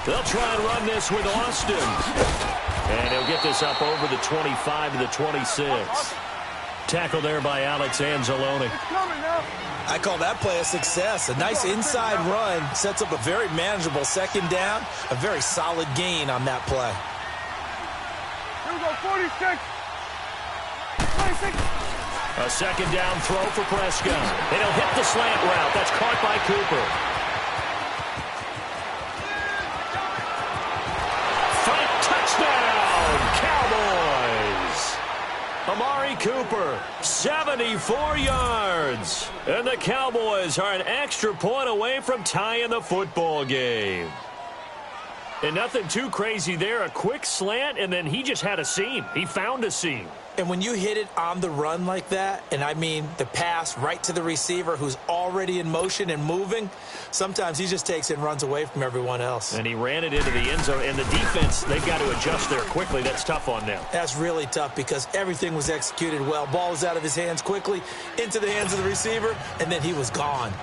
They'll try and run this with Austin. And he'll get this up over the 25 to the 26. Tackle there by Alex Anzalone. I call that play a success. A nice inside run sets up a very manageable second down. A very solid gain on that play. Here we go, 46. 26. A second down throw for Prescott. And he'll hit the slant route. That's caught by Cooper. Fight touchdown, Cowboys. Amari Cooper, 74 yards. And the Cowboys are an extra point away from tying the football game. And nothing too crazy there. A quick slant, and then he just had a seam. He found a seam. And when you hit it on the run like that, and I mean the pass right to the receiver who's already in motion and moving, sometimes he just takes it and runs away from everyone else. And he ran it into the end zone. And the defense, they've got to adjust there quickly. That's tough on them. That's really tough because everything was executed well. Ball was out of his hands quickly, into the hands of the receiver, and then he was gone.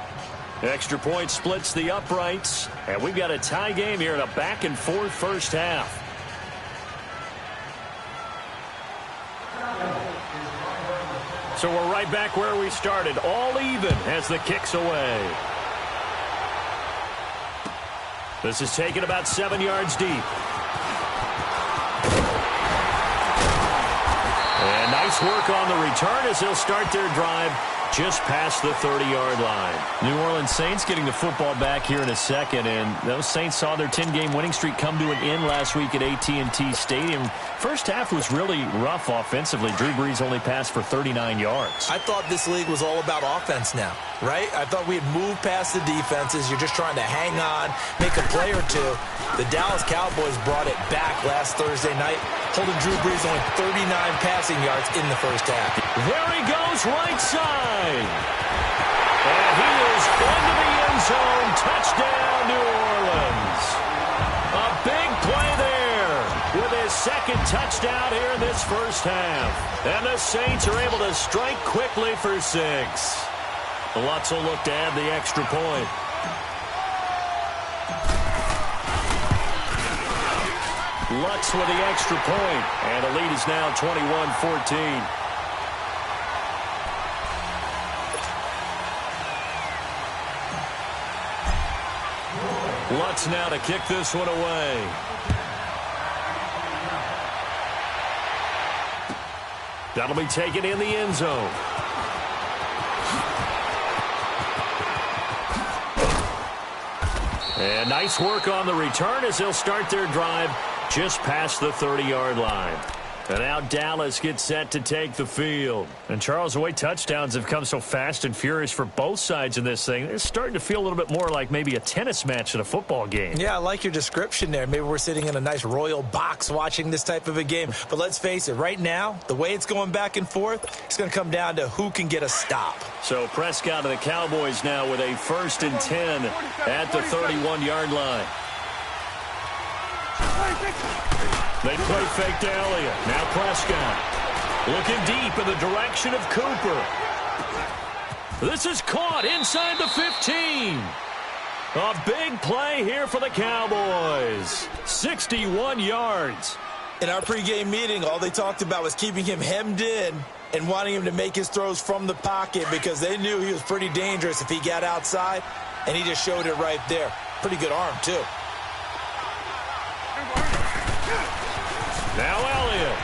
Extra point splits the uprights. And we've got a tie game here in a back-and-forth first half. So we're right back where we started, all even as the kick's away. This is taken about 7 yards deep. And nice work on the return as they'll start their drive just past the 30-yard line. New Orleans Saints getting the football back here in a second, and those Saints saw their 10-game winning streak come to an end last week at AT&T Stadium. First half was really rough offensively. Drew Brees only passed for 39 yards. I thought this league was all about offense now, right? I thought we had moved past the defenses. You're just trying to hang on, make a play or two. The Dallas Cowboys brought it back last Thursday night, holding Drew Brees only 39 passing yards in the first half. There he goes, right side. And he is into the end zone. Touchdown, New Orleans. A big play there with his second touchdown here in this first half. And the Saints are able to strike quickly for 6. Lutz will look to add the extra point. Lutz with the extra point. And the lead is now 21-14. Lutz now to kick this one away. That'll be taken in the end zone. And nice work on the return as they'll start their drive just past the 30-yard line. And now Dallas gets set to take the field. And Charles, the way touchdowns have come so fast and furious for both sides in this thing, it's starting to feel a little bit more like maybe a tennis match at a football game. Yeah, I like your description there. Maybe we're sitting in a nice royal box watching this type of a game. But let's face it, right now, the way it's going back and forth, it's going to come down to who can get a stop. So Prescott of the Cowboys now with a 1st and 10 at the 31-yard line. They play fake to Elliott. Now Prescott looking deep in the direction of Cooper. This is caught inside the 15. A big play here for the Cowboys. 61 yards. In our pregame meeting, all they talked about was keeping him hemmed in and wanting him to make his throws from the pocket because they knew he was pretty dangerous if he got outside, and he just showed it right there. Pretty good arm, too. Now Elliott.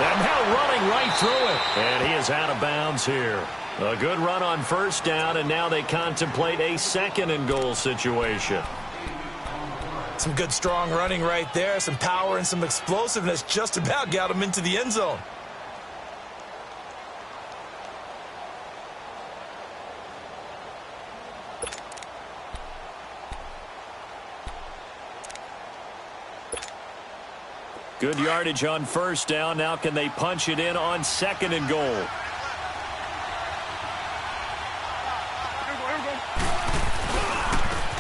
And now running right through it. And he is out of bounds here. A good run on first down, and now they contemplate a 2nd and goal situation. Some good strong running right there. Some power and some explosiveness just about got him into the end zone. Good yardage on first down. Now can they punch it in on 2nd and goal?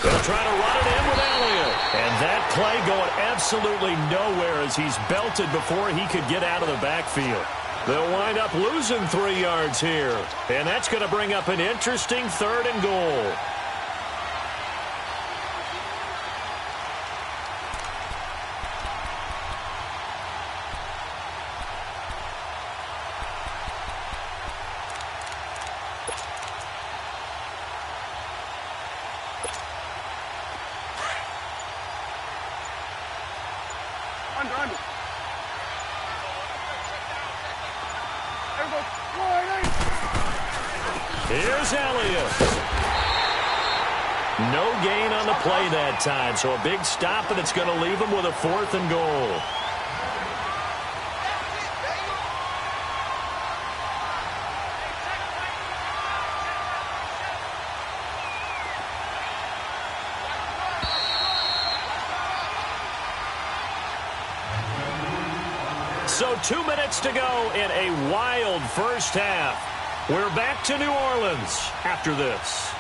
They'll try to run it in with Elliott. And that play going absolutely nowhere as he's belted before he could get out of the backfield. They'll wind up losing 3 yards here. And that's going to bring up an interesting 3rd and goal. Rosales. No gain on the play that time, so a big stop, and it's going to leave them with a 4th and goal. So 2 minutes to go in a wild first half. We're back to New Orleans after this.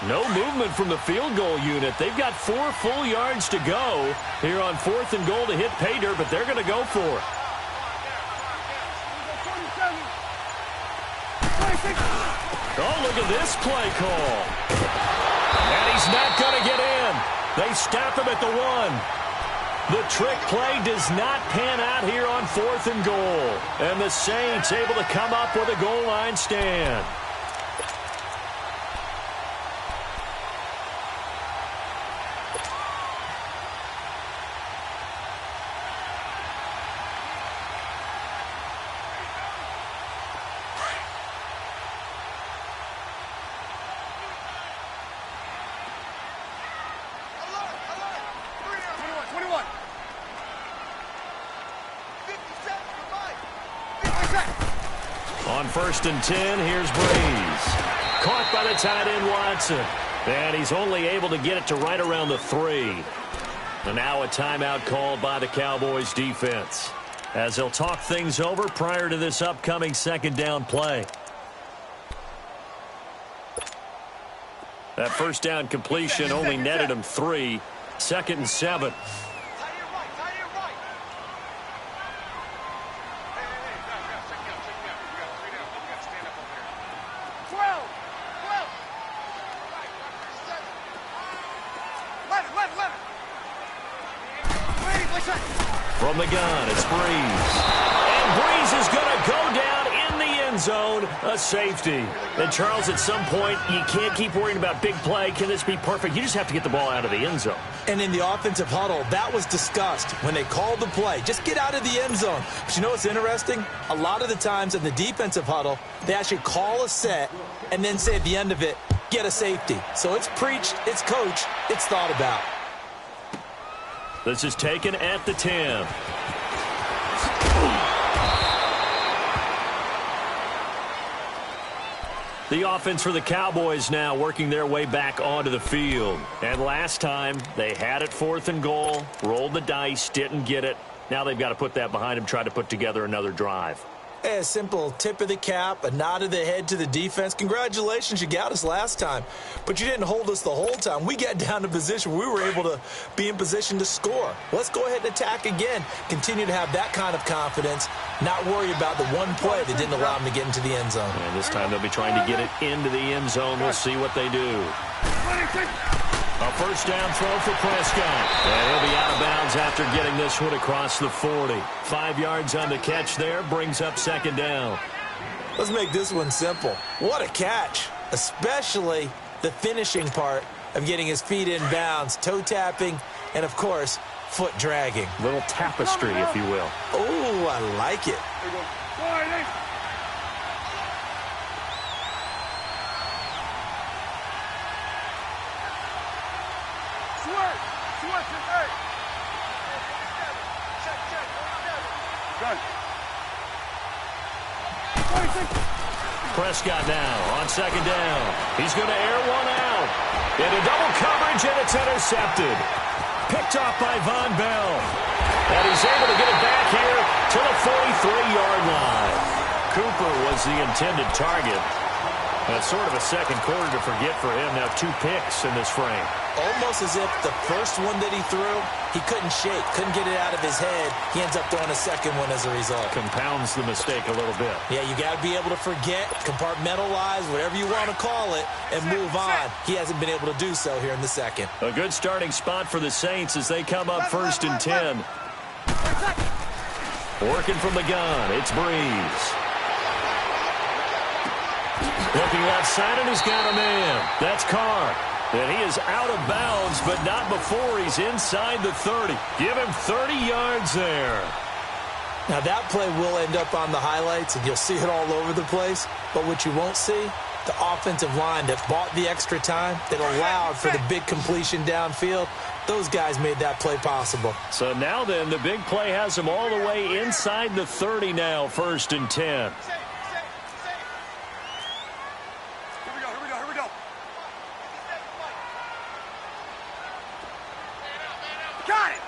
No movement from the field goal unit. They've got 4 full yards to go here on 4th and goal to hit pay dirt, but they're going to go for it. Oh, look at this play call. And he's not going to get in. They stop him at the 1. The trick play does not pan out here on 4th and goal. And the Saints able to come up with a goal line stand. On 1st and 10, here's Breeze. Caught by the tight end, Watson. And he's only able to get it to right around the 3. And now a timeout called by the Cowboys defense, as they'll talk things over prior to this upcoming 2nd down play. That 1st down completion only netted him 3. 2nd and 7. From the gun, it's Breeze. And Breeze is going to go down in the end zone, a safety. And, Charles, at some point, you can't keep worrying about big play. Can this be perfect? You just have to get the ball out of the end zone. And in the offensive huddle, that was discussed when they called the play. Just get out of the end zone. But you know what's interesting? A lot of the times in the defensive huddle, they actually call a set and then say at the end of it, get a safety. So it's preached, it's coached, it's thought about. This is taken at the 10. The offense for the Cowboys now working their way back onto the field. And last time, they had it 4th and goal, rolled the dice, didn't get it. Now they've got to put that behind them, try to put together another drive. A simple tip of the cap, a nod of the head to the defense. Congratulations, you got us last time. But you didn't hold us the whole time. We got down to position. We were able to be in position to score. Let's go ahead and attack again. Continue to have that kind of confidence. Not worry about the one play that didn't allow them to get into the end zone. And this time they'll be trying to get it into the end zone. We'll see what they do. A 1st down throw for Prescott. And he'll be out of bounds after getting this one across the 40. 5 yards on the catch there, brings up 2nd down. Let's make this one simple. What a catch, especially the finishing part of getting his feet in bounds, toe tapping, and, of course, foot dragging. Little tapestry, if you will. Oh, I like it. Prescott now on 2nd down. He's going to air one out. Into double coverage, and it's intercepted. Picked off by Von Bell. And he's able to get it back here to the 43-yard line. Cooper was the intended target. That's sort of a second quarter to forget for him. Now 2 picks in this frame. Almost as if the first one that he threw, he couldn't shake, couldn't get it out of his head. He ends up throwing a second one as a result. Compounds the mistake a little bit. Yeah, you got to be able to forget, compartmentalize, whatever you want to call it, and move on. He hasn't been able to do so here in the second. A good starting spot for the Saints as they come up 1st and 10. Working from the gun, it's Breeze. Looking left side, and he's got a man. That's Carr. And he is out of bounds, but not before he's inside the 30. Give him 30 yards there. Now, that play will end up on the highlights, and you'll see it all over the place. But what you won't see, the offensive line that bought the extra time, that allowed for the big completion downfield, those guys made that play possible. So now then, the big play has him all the way inside the 30 now, 1st and 10. Got it!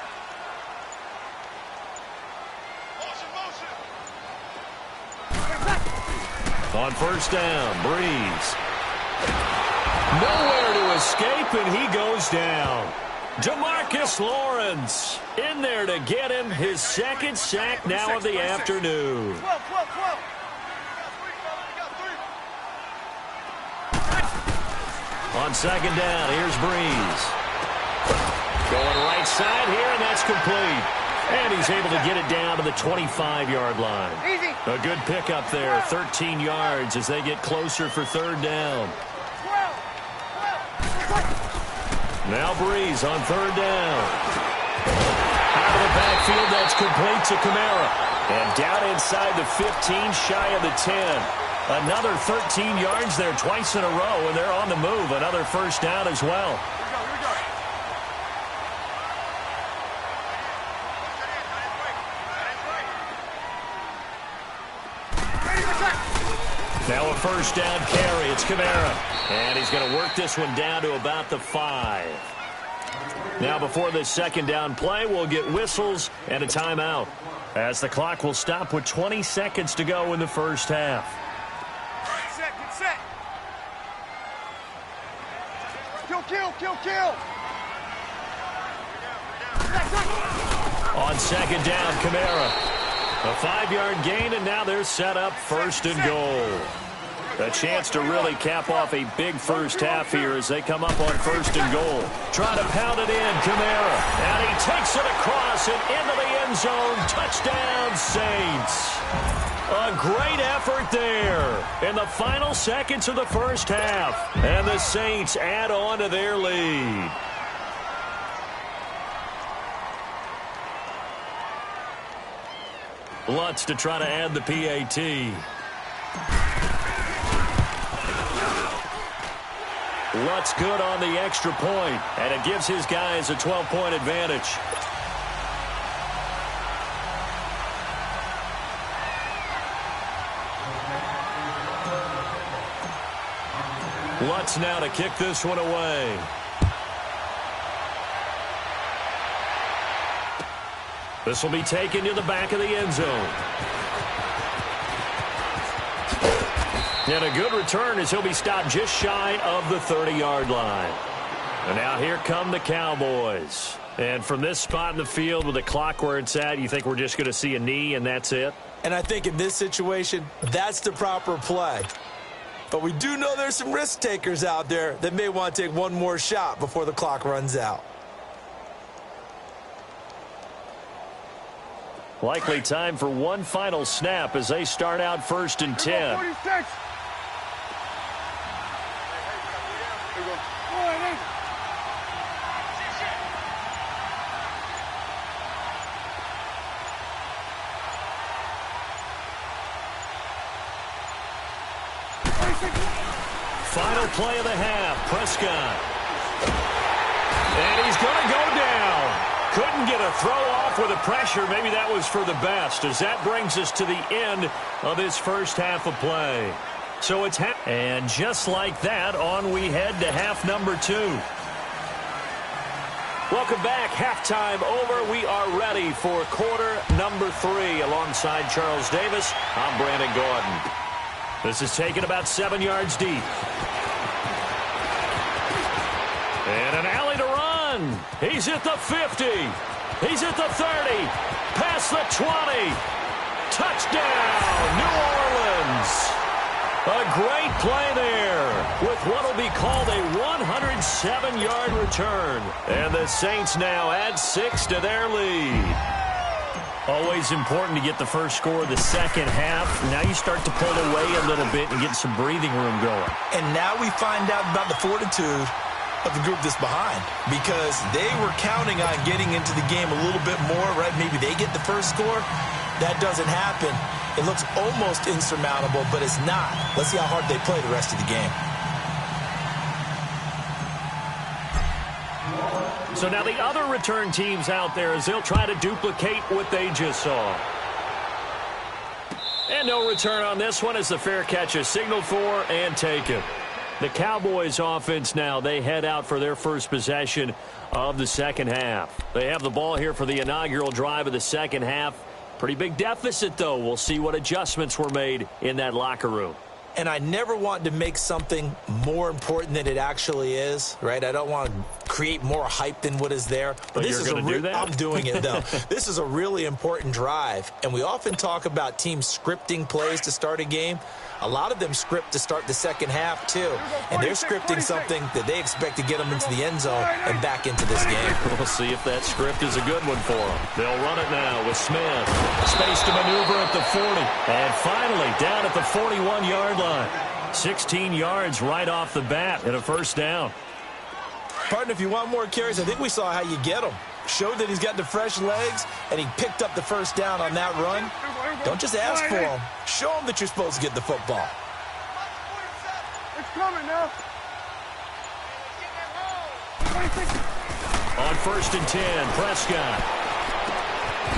On 1st down, Breeze. Nowhere to escape, and he goes down. DeMarcus Lawrence in there to get him his 2nd sack now of the afternoon. 12. On 2nd down, here's Breeze. Going right side here, and that's complete. And he's able to get it down to the 25-yard line. Easy. A good pickup there, 13 yards as they get closer for 3rd down. 12. Now Breeze on 3rd down. Out of the backfield, that's complete to Kamara. And down inside the 15, shy of the 10. Another 13 yards there twice in a row, and they're on the move. Another 1st down as well. Now a 1st down carry. It's Kamara. And he's going to work this one down to about the 5. Now before this 2nd down play, we'll get whistles and a timeout, as the clock will stop with 20 seconds to go in the 1st half. Get set. Kill. On 2nd down, Kamara. A 5-yard gain, and now they're set up 1st and goal. A chance to really cap off a big 1st half here as they come up on 1st and goal. Trying to pound it in, Kamara. And he takes it across and into the end zone. Touchdown, Saints. A great effort there in the final seconds of the 1st half. And the Saints add on to their lead. Lutz to try to add the PAT. Lutz good on the extra point, and it gives his guys a 12-point advantage. Lutz now to kick this one away. This will be taken to the back of the end zone. And a good return as he'll be stopped just shy of the 30-yard line. And now here come the Cowboys. And from this spot in the field with the clock where it's at, you think we're just going to see a knee and that's it? And I think in this situation, that's the proper play. But we do know there's some risk takers out there that may want to take one more shot before the clock runs out. Likely time for one final snap as they start out 1st and 10. 46. Final play of the half, Prescott. And he's going to go down. Couldn't get a throw off with the pressure. Maybe that was for the best, as that brings us to the end of this 1st half of play. So it's and just like that, on we head to half number 2. Welcome back. Halftime over. We are ready for quarter number 3. Alongside Charles Davis, I'm Brandon Gordon. This is taken about 7 yards deep. And an alley to run. He's at the 50. He's at the 30. Past the 20. Touchdown, New Orleans. A great play there with what will be called a 107-yard return. And the Saints now add 6 to their lead. Always important to get the first score of the second half. Now you start to pull away a little bit and get some breathing room going. And now we find out about the fortitude of the group that's behind, because they were counting on getting into the game a little bit more, right? Maybe they get the first score. That doesn't happen. It looks almost insurmountable, but it's not. Let's see how hard they play the rest of the game. So now the other return teams out there as they'll try to duplicate what they just saw. And no return on this one as the fair catch is signaled for and taken. The Cowboys offense now, they head out for their first possession of the second half. They have the ball here for the inaugural drive of the second half. Pretty big deficit, though. We'll see what adjustments were made in that locker room. And I never want to make something more important than it actually is, right? I don't want to create more hype than what is there. But this is going to do that? I'm doing it, though. This is a really important drive. And we often talk about teams scripting plays to start a game. A lot of them script to start the second half, too. And they're scripting something that they expect to get them into the end zone and back into this game. We'll see if that script is a good one for them. They'll run it now with Smith. Space to maneuver at the 40. And finally, down at the 41-yard line. 16 yards right off the bat and a first down. Partner, if you want more carries, I think we saw how you get them. Showed that he's got the fresh legs, and he picked up the first down on that run. Don't just ask for him. Show him that you're supposed to get the football. It's coming now. On 1st and 10, Prescott.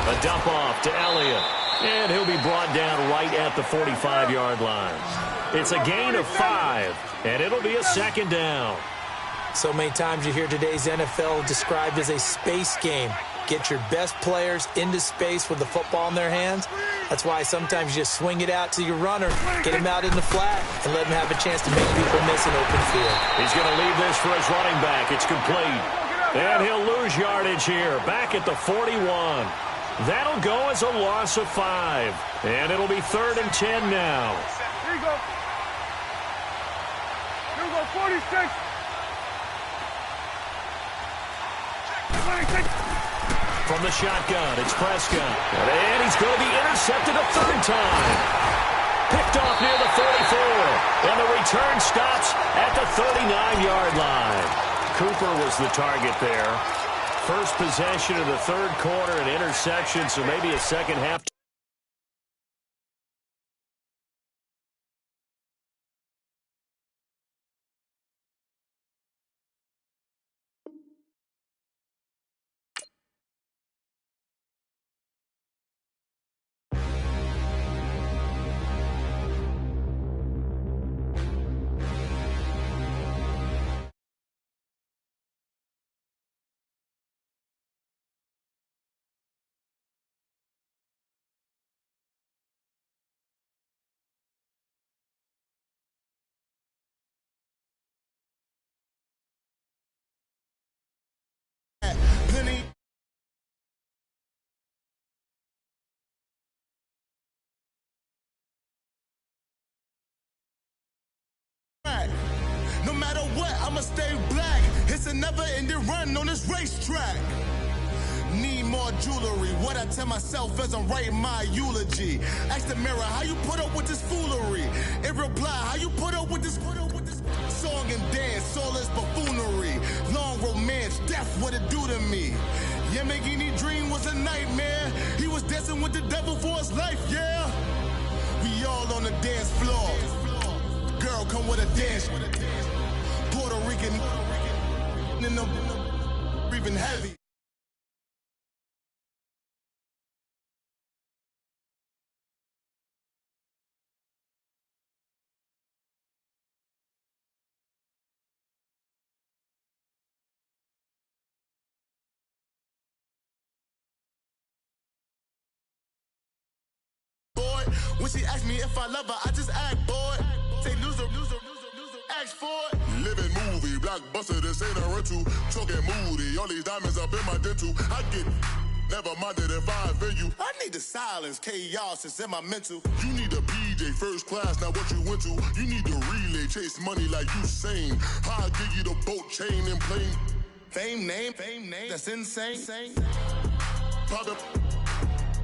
A dump off to Elliott. And he'll be brought down right at the 45-yard line. It's a gain of 5, and it'll be a second down. So many times you hear today's NFL described as a space game. Get your best players into space with the football in their hands. That's why sometimes you just swing it out to your runner, get him out in the flat, and let him have a chance to make people miss an open field. He's going to leave this for his running back. It's complete. And he'll lose yardage here, back at the 41. That'll go as a loss of 5. And it'll be 3rd and 10 now. Here you go. Here we go, 46. 26. From the shotgun, it's Prescott. And he's going to be intercepted a 3rd time. Picked off near the 34. And the return stops at the 39-yard line. Cooper was the target there. First possession of the 3rd quarter, an interception, so maybe a second half. No matter what, I'ma stay black. It's a never-ending run on this racetrack. Need more jewelry. What I tell myself as I'm writing my eulogy. Ask the mirror, how you put up with this foolery? It reply, how you put up with this song and dance, soulless buffoonery. Long romance, death, what it do to me? Yamagini dream was a nightmare. He was dancing with the devil for his life, yeah. We all on the dance floor. Girl, come with a dance. Puerto Rican in the breathing heavy. When she asked me if I love her, I just act bored. Say loser, ask for it. Living movie, blockbuster, this ain't a rental. Talking moody, all these diamonds up in my dental. I get never minded if I offend you. I need the silence, chaos is in my mental. You need a PJ, first class, not what you went to. You need the relay, chase money like you sane. How I give you the boat, chain, and plane. Fame name, that's insane. Pop up.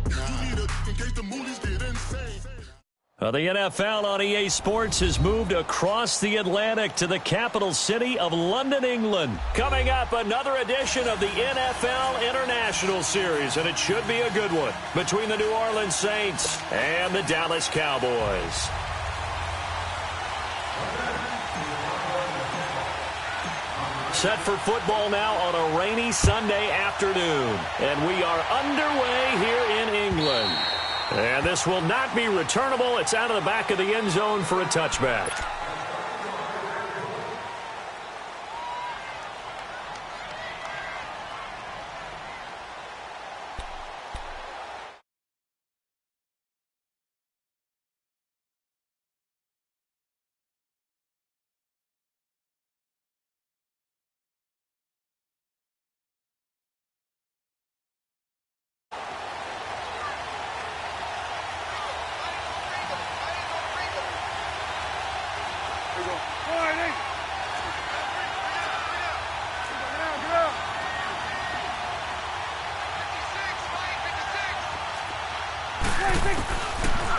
You need a in case the movies get insane. The NFL on EA Sports has moved across the Atlantic to the capital city of London, England. Coming up, another edition of the NFL International Series, and it should be a good one, between the New Orleans Saints and the Dallas Cowboys. Set for football now on a rainy Sunday afternoon, and we are underway here in England. And this will not be returnable. It's out of the back of the end zone for a touchback.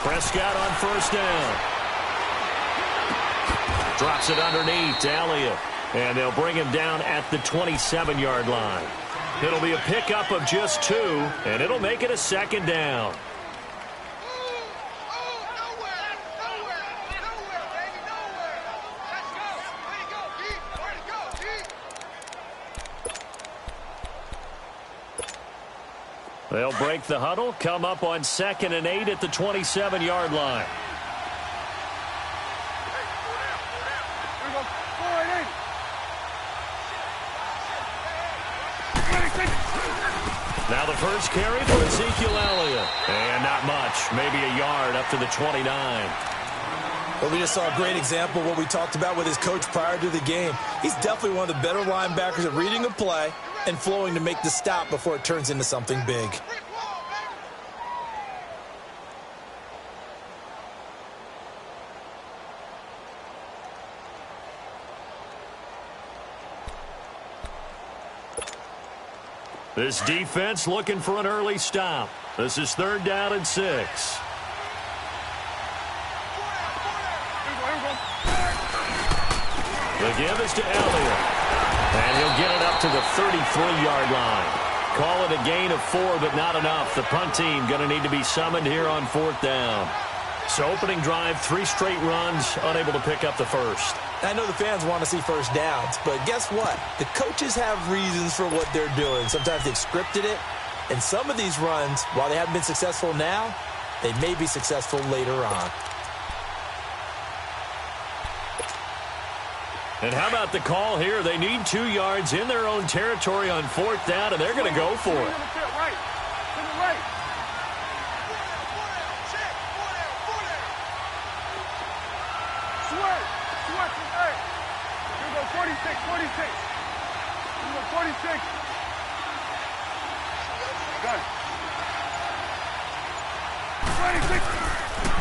Prescott on first down. Drops it underneath to Elliott. And they'll bring him down at the 27-yard line. It'll be a pickup of just 2, and it'll make it a second down. They'll break the huddle, come up on 2nd and 8 at the 27-yard line. Now the first carry for Ezekiel Elliott. And not much, maybe a yard up to the 29. Well, we just saw a great example of what we talked about with his coach prior to the game. He's definitely one of the better linebackers at reading a play and flowing to make the stop before it turns into something big. This defense looking for an early stop. This is 3rd down and 6. The give is to Elliott. And he'll get it up to the 33-yard line. Call it a gain of 4, but not enough. The punt team going to need to be summoned here on 4th down. So opening drive, 3 straight runs, unable to pick up the first. I know the fans want to see first downs, but guess what? The coaches have reasons for what they're doing. Sometimes they've scripted it, and some of these runs, while they haven't been successful now, they may be successful later on. And how about the call here? They need 2 yards in their own territory on 4th down, and they're going to go for it.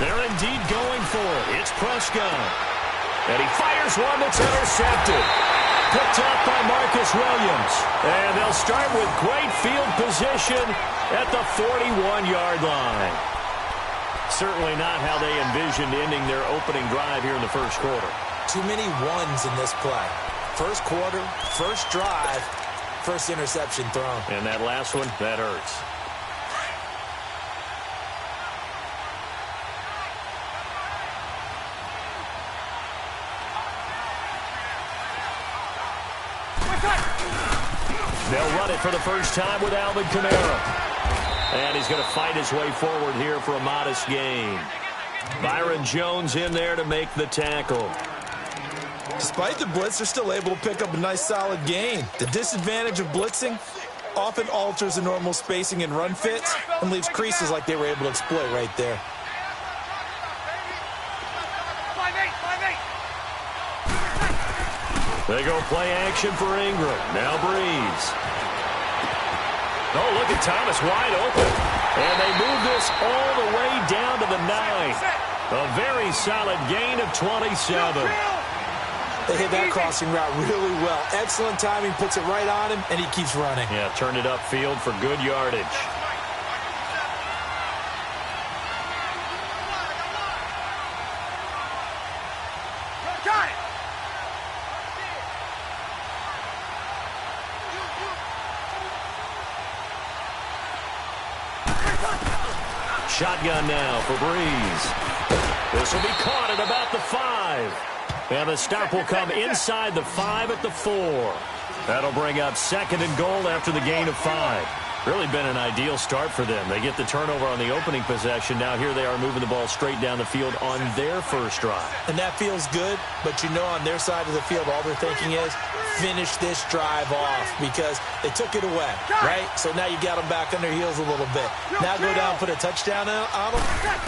They're indeed going for it. It's Prescott. And he fires one that's intercepted. Picked up by Marcus Williams. And they'll start with great field position at the 41-yard line. Certainly not how they envisioned ending their opening drive here in the first quarter. Too many ones in this play. First quarter, first drive, first interception thrown. And that last one, that hurts. They'll run it for the first time with Alvin Kamara. And he's going to fight his way forward here for a modest gain. Byron Jones in there to make the tackle. Despite the blitz, they're still able to pick up a nice solid gain. The disadvantage of blitzing often alters the normal spacing and run fits and leaves creases like they were able to exploit right there. They go play action for Ingram. Now Breeze. Oh, look at Thomas wide open. And they move this all the way down to the 9. A very solid gain of 27. They hit that crossing route really well. Excellent timing, puts it right on him, and he keeps running. Yeah, turned it upfield for good yardage. Got it. Shotgun now for Breeze. This will be caught at about the 5. And the stop will come inside the 5 at the 4. That'll bring up 2nd and goal after the gain of 5. Really been an ideal start for them. They get the turnover on the opening possession. Now here they are moving the ball straight down the field on their first drive. And that feels good, but you know on their side of the field all they're thinking is finish this drive off because they took it away, right? So now you got them back on their heels a little bit. Now go down, put a touchdown on them.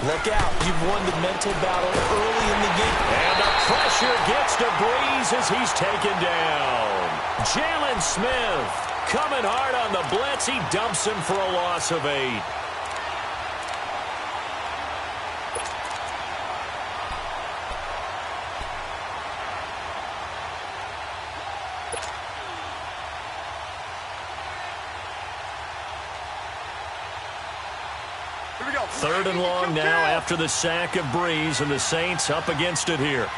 Look out. You've won the mental battle early in the game. And the pressure gets to Breeze as he's taken down. Jalen Smith coming hard on the blitz. He dumps him for a loss of 8. Here we go. 3rd and long now after the sack of Breeze, and the Saints up against it here.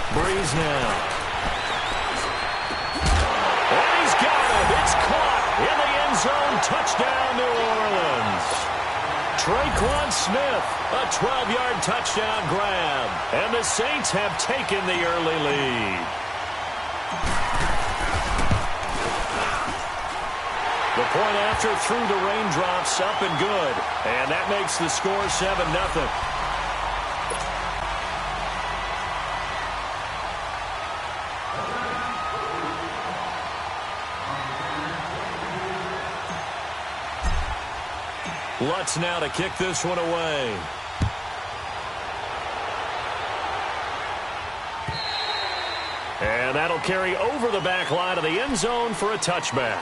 Breeze now. And he's got it. It's caught in the end zone. Touchdown, New Orleans. Traquan Smith, a 12-yard touchdown grab. And the Saints have taken the early lead. The point after through the raindrops, up and good. And that makes the score 7-0. Lutz now to kick this one away. And that'll carry over the back line of the end zone for a touchback.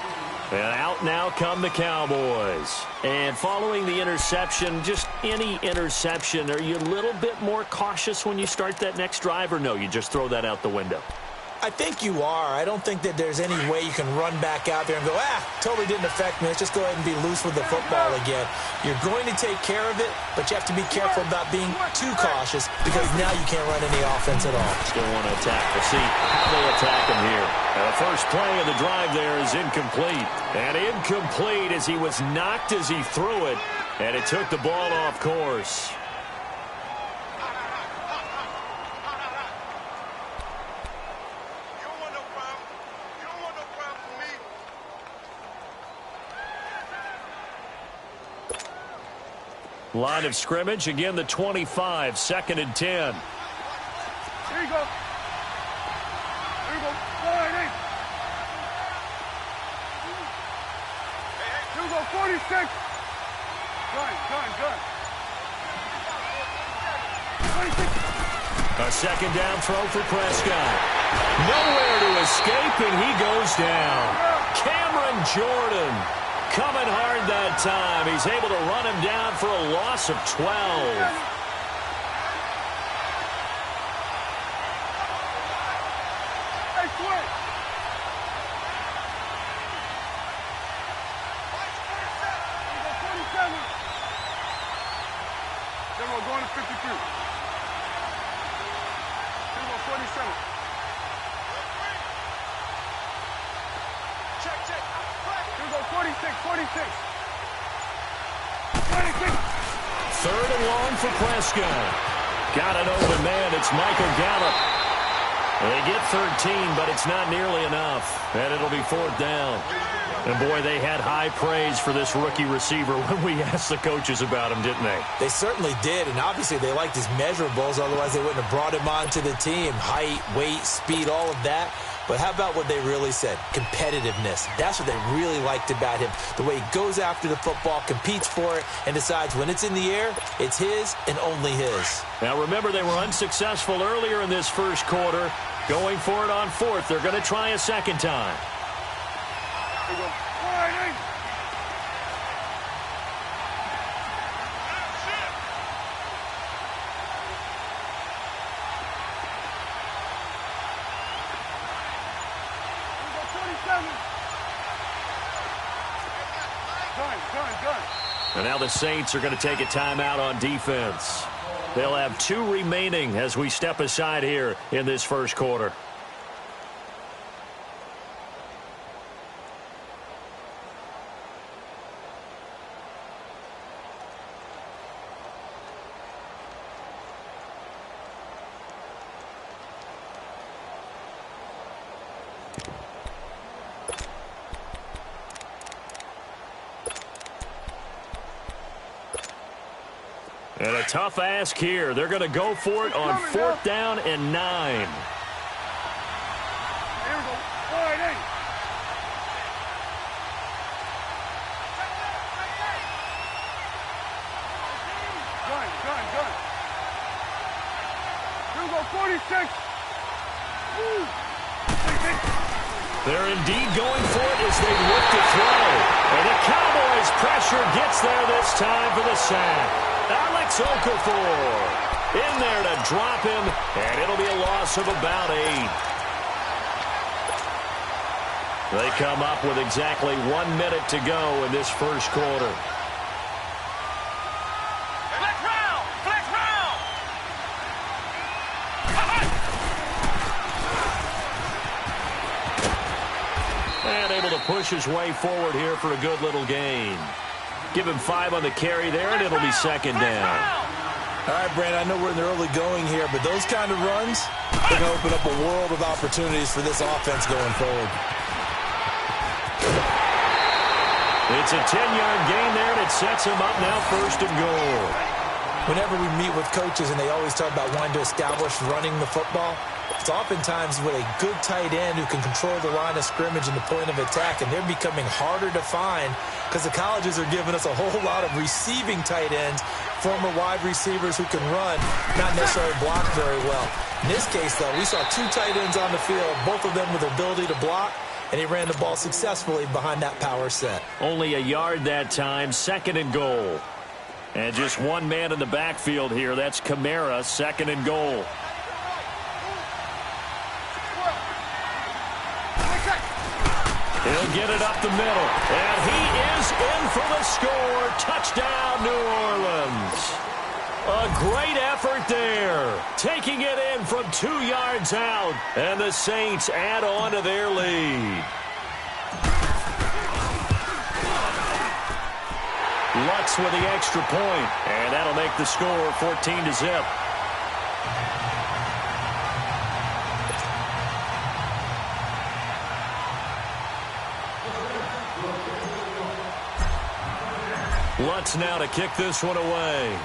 And out now come the Cowboys. And following the interception, just any interception, are you a little bit more cautious when you start that next drive, or no, you just throw that out the window? I think you are. I don't think that there's any way you can run back out there and go, totally didn't affect me. Let's just go ahead and be loose with the football again. You're going to take care of it, but you have to be careful about being too cautious because now you can't run any offense at all. Still want to attack. We'll see how they attack him here. The first play of the drive there is incomplete. And incomplete as he was knocked as he threw it, and it took the ball off course. Line of scrimmage, again the 25, 2nd and 10. Here you go. Here you go. All right, hey. Here we go, 46. Gun. 26. A 2nd down throw for Prescott. Nowhere to escape, and he goes down. Cameron Jordan coming hard that time. He's able to run him down for a loss of 12. Hey, switch. Here you go, 47. Then we're going to 53. Here we go, 47. Check. Here we go, 46. 26. 3rd and long for Prescott. Got an open man. It's Michael Gallup. They get 13, but it's not nearly enough. And it'll be 4th down. And, boy, they had high praise for this rookie receiver when we asked the coaches about him, didn't they? They certainly did, and obviously they liked his measurables. Otherwise, they wouldn't have brought him onto the team. Height, weight, speed, all of that. But how about what they really said? Competitiveness. That's what they really liked about him. The way he goes after the football, competes for it, and decides when it's in the air, it's his and only his. Now remember, they were unsuccessful earlier in this first quarter. Going for it on fourth. They're going to try a second time. Here you go. And now the Saints are going to take a timeout on defense. They'll have 2 remaining as we step aside here in this first quarter. And a tough ask here. They're going to go for it on 4th down and 9. Here we go. All right, hey. Gun. Here we go, 46. Woo. They're indeed going for it as they look to throw. And the Cowboys' pressure gets there this time for the sack. Alex Okafor in there to drop him, and it'll be a loss of about 8. They come up with exactly 1 minute to go in this first quarter. Flex round. And able to push his way forward here for a good little gain. Give him 5 on the carry there, and it'll be second down. All right, Brandon, I know we're in the early going here, but those kind of runs, they're going to open up a world of opportunities for this offense going forward. It's a 10-yard gain there, and it sets him up now 1st and goal. Whenever we meet with coaches and they always talk about wanting to establish running the football, it's oftentimes with a good tight end who can control the line of scrimmage and the point of attack, and they're becoming harder to find because the colleges are giving us a whole lot of receiving tight ends, former wide receivers who can run, not necessarily block very well. In this case, though, we saw 2 tight ends on the field, both of them with the ability to block, and he ran the ball successfully behind that power set. Only a yard that time, 2nd and goal. And just 1 man in the backfield here. That's Kamara, 2nd and goal. He'll get it up the middle. And he is in for the score. Touchdown, New Orleans. A great effort there. Taking it in from 2 yards out. And the Saints add on to their lead. Lutz with the extra point. And that'll make the score 14-0. Lutz now to kick this one away.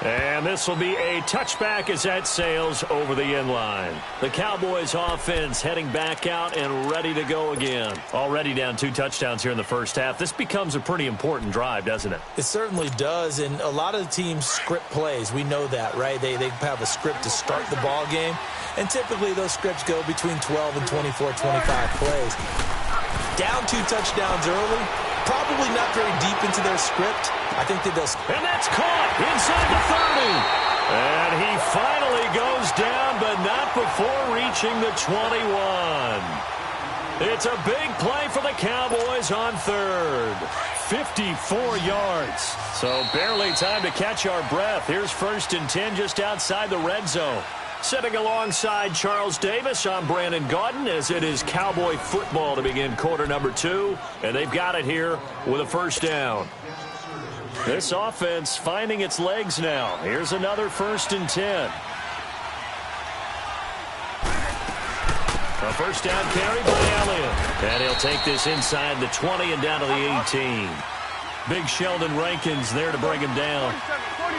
And this will be a touchback as that sails over the end line. The Cowboys offense heading back out and ready to go again. Already down 2 touchdowns here in the first half. This becomes a pretty important drive, doesn't it? It certainly does, and a lot of the teams script plays. We know that, right? They have a script to start the ball game, and typically those scripts go between 12 and 24, 25 plays. Down 2 touchdowns early, probably not very deep into their script. I think that does. And that's caught inside the 30. And he finally goes down, but not before reaching the 21. It's a big play for the Cowboys on 3rd. 54 yards. So barely time to catch our breath. Here's 1st and 10 just outside the red zone. Sitting alongside Charles Davis, I'm Brandon Gaudin, as it is Cowboy football to begin quarter number 2. And they've got it here with a 1st down. This offense finding its legs now. Here's another 1st and 10. A 1st down carry by Elliott. And he'll take this inside the 20 and down to the 18. Big Sheldon Rankins there to bring him down. 47,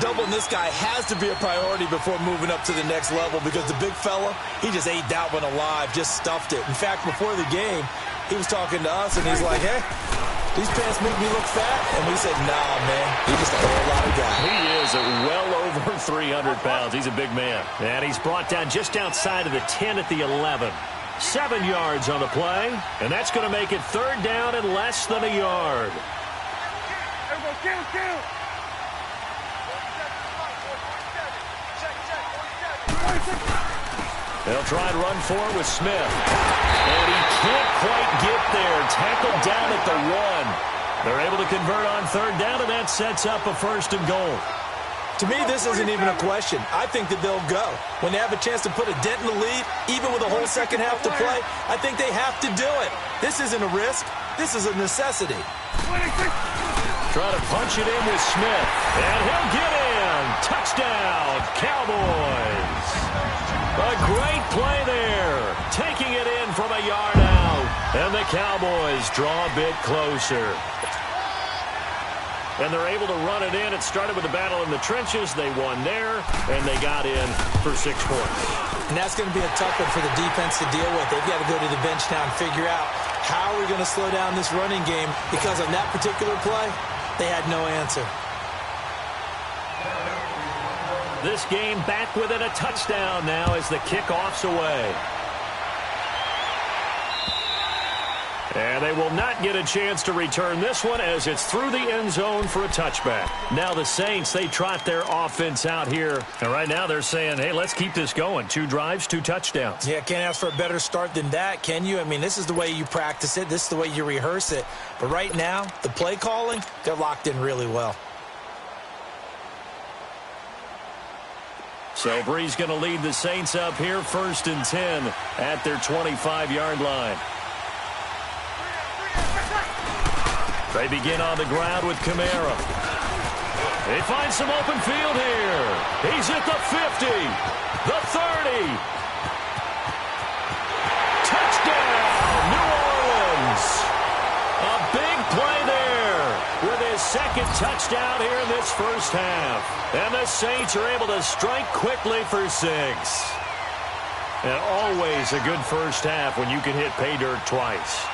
Doubling this guy has to be a priority before moving up to the next level because the big fella, he just ate that one alive, just stuffed it. In fact, before the game, he was talking to us, and he's like, hey, these pants make me look fat. And we said, nah, man, he's just a whole lot of guy. He is well over 300 pounds. He's a big man. And he's brought down just outside of the 10 at the 11. 7 yards on the play, and that's going to make it third down and less than a yard. They'll try and run for it with Smith. And he can't quite get there. Tackled down at the 1. They're able to convert on third down, and that sets up a first and goal. To me, this isn't even a question. I think that they'll go. When they have a chance to put a dent in the lead, even with a whole second half to play, I think they have to do it. This isn't a risk. This is a necessity. Try to punch it in with Smith. And he'll get in. Touchdown, Cowboys. A great play there. Taking it in from a yard out. And the Cowboys draw a bit closer. And they're able to run it in. It started with a battle in the trenches. They won there, and they got in for 6 points. And that's going to be a tough one for the defense to deal with. They've got to go to the bench now and figure out how are we going to slow down this running game, because on that particular play, they had no answer. This game back within a touchdown now as the kickoff's away. And they will not get a chance to return this one as it's through the end zone for a touchback. Now the Saints, they trot their offense out here. And right now they're saying, hey, let's keep this going. 2 drives, 2 touchdowns. Yeah, can't ask for a better start than that, can you? I mean, this is the way you practice it. This is the way you rehearse it. But right now, the play calling, they're locked in really well. So Bree's going to lead the Saints up here, 1st and 10 at their 25-yard line. They begin on the ground with Kamara. They find some open field here. He's at the 50, the 30. Touchdown, New Orleans. A big play there with his 2nd touchdown here in this first half. And the Saints are able to strike quickly for 6. And always a good first half when you can hit pay dirt twice.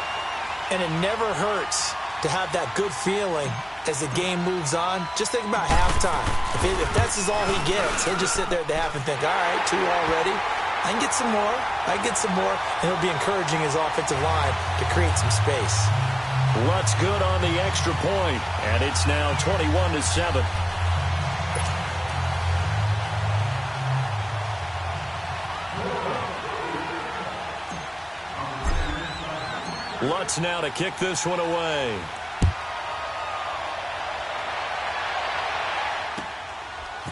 And it never hurts to have that good feeling as the game moves on. Just think about halftime. If that's all he gets, he'll just sit there at the half and think, all right, 2 already. I can get some more. I can get some more. And he'll be encouraging his offensive line to create some space. Lutt's good on the extra point, and it's now 21-7. Lutz now to kick this one away.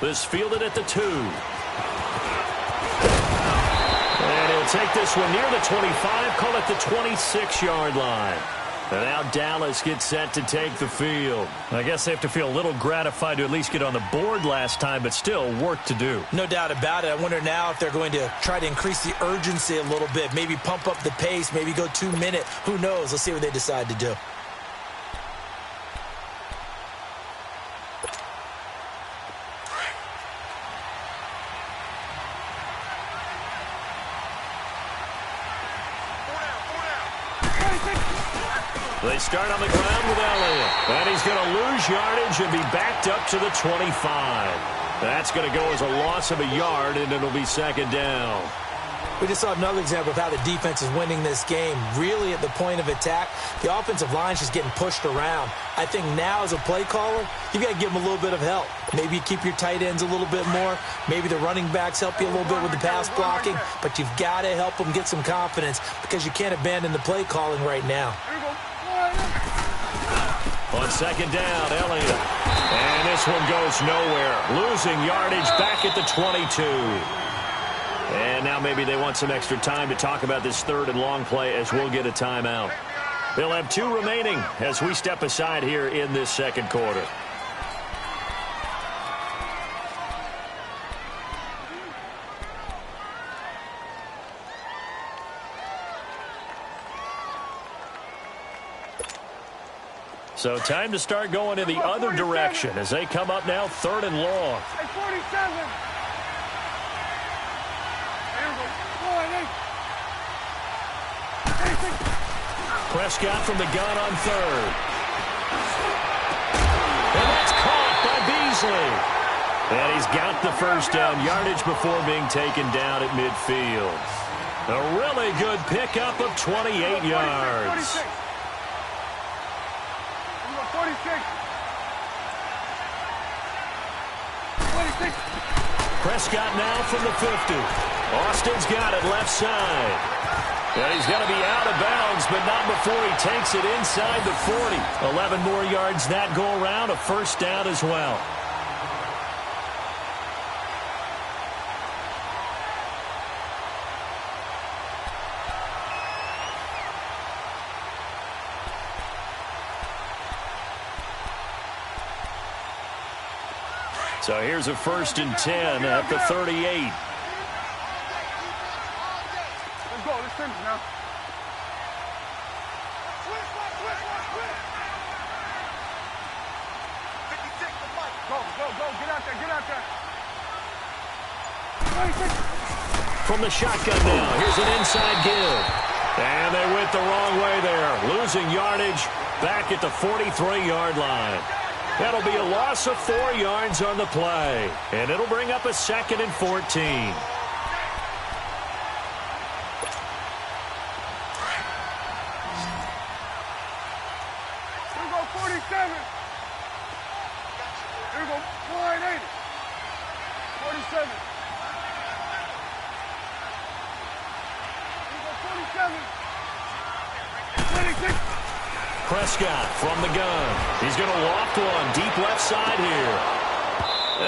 This fielded at the 2. And he'll take this one near the 25, call it the 26-yard line. And now Dallas gets set to take the field. I guess they have to feel a little gratified to at least get on the board last time, but still work to do. No doubt about it. I wonder now if they're going to try to increase the urgency a little bit, maybe pump up the pace, maybe go 2-minute. Who knows? Let's see what they decide to do. They start on the ground with Elliott. And he's going to lose yardage and be backed up to the 25. That's going to go as a loss of a yard, and it'll be 2nd down. We just saw another example of how the defense is winning this game. Really at the point of attack, the offensive line's just getting pushed around. I think now as a play caller, you've got to give them a little bit of help. Maybe you keep your tight ends a little bit more. Maybe the running backs help you a little bit with the pass blocking. But you've got to help them get some confidence because you can't abandon the play calling right now. On 2nd down, Elliott. And this one goes nowhere. Losing yardage back at the 22. And now maybe they want some extra time to talk about this 3rd and long play as we'll get a timeout. They'll have 2 remaining as we step aside here in this 2nd quarter. So time to start going in the other direction as they come up now 3rd and long. Hey, 47. Here we go. Prescott from the gun on 3rd. And that's caught by Beasley. And he's got the first down yardage before being taken down at midfield. A really good pickup of 28 yards. 46. Prescott now from the 50. Austin's got it left side. And he's going to be out of bounds, but not before he takes it inside the 40. 11 more yards that go around, a first down as well. So here's a 1st and 10 at the 38. Let's go. Let's finish now. Go. Get out there. From the shotgun now, here's an inside give. And they went the wrong way there, losing yardage back at the 43-yard line. That'll be a loss of 4 yards on the play. And it'll bring up a 2nd and 14. Here we go, 47. Here we go, 480. 47. Here we go, 47. 26. Prescott from the gun. He's going to loft one deep left side here.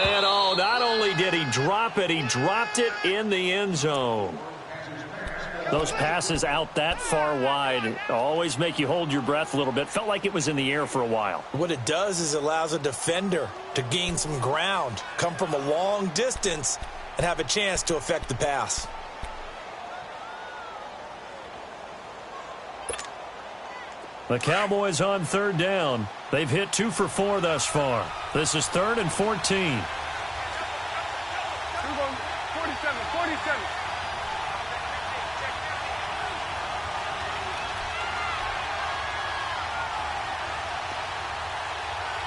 And not only did he drop it, he dropped it in the end zone. Those passes out that far wide always make you hold your breath a little bit. Felt like it was in the air for a while. What it does is it allows a defender to gain some ground, come from a long distance, and have a chance to affect the pass. The Cowboys on 3rd down. They've hit 2 for 4 thus far. This is 3rd and 14. Here we go, 47. Here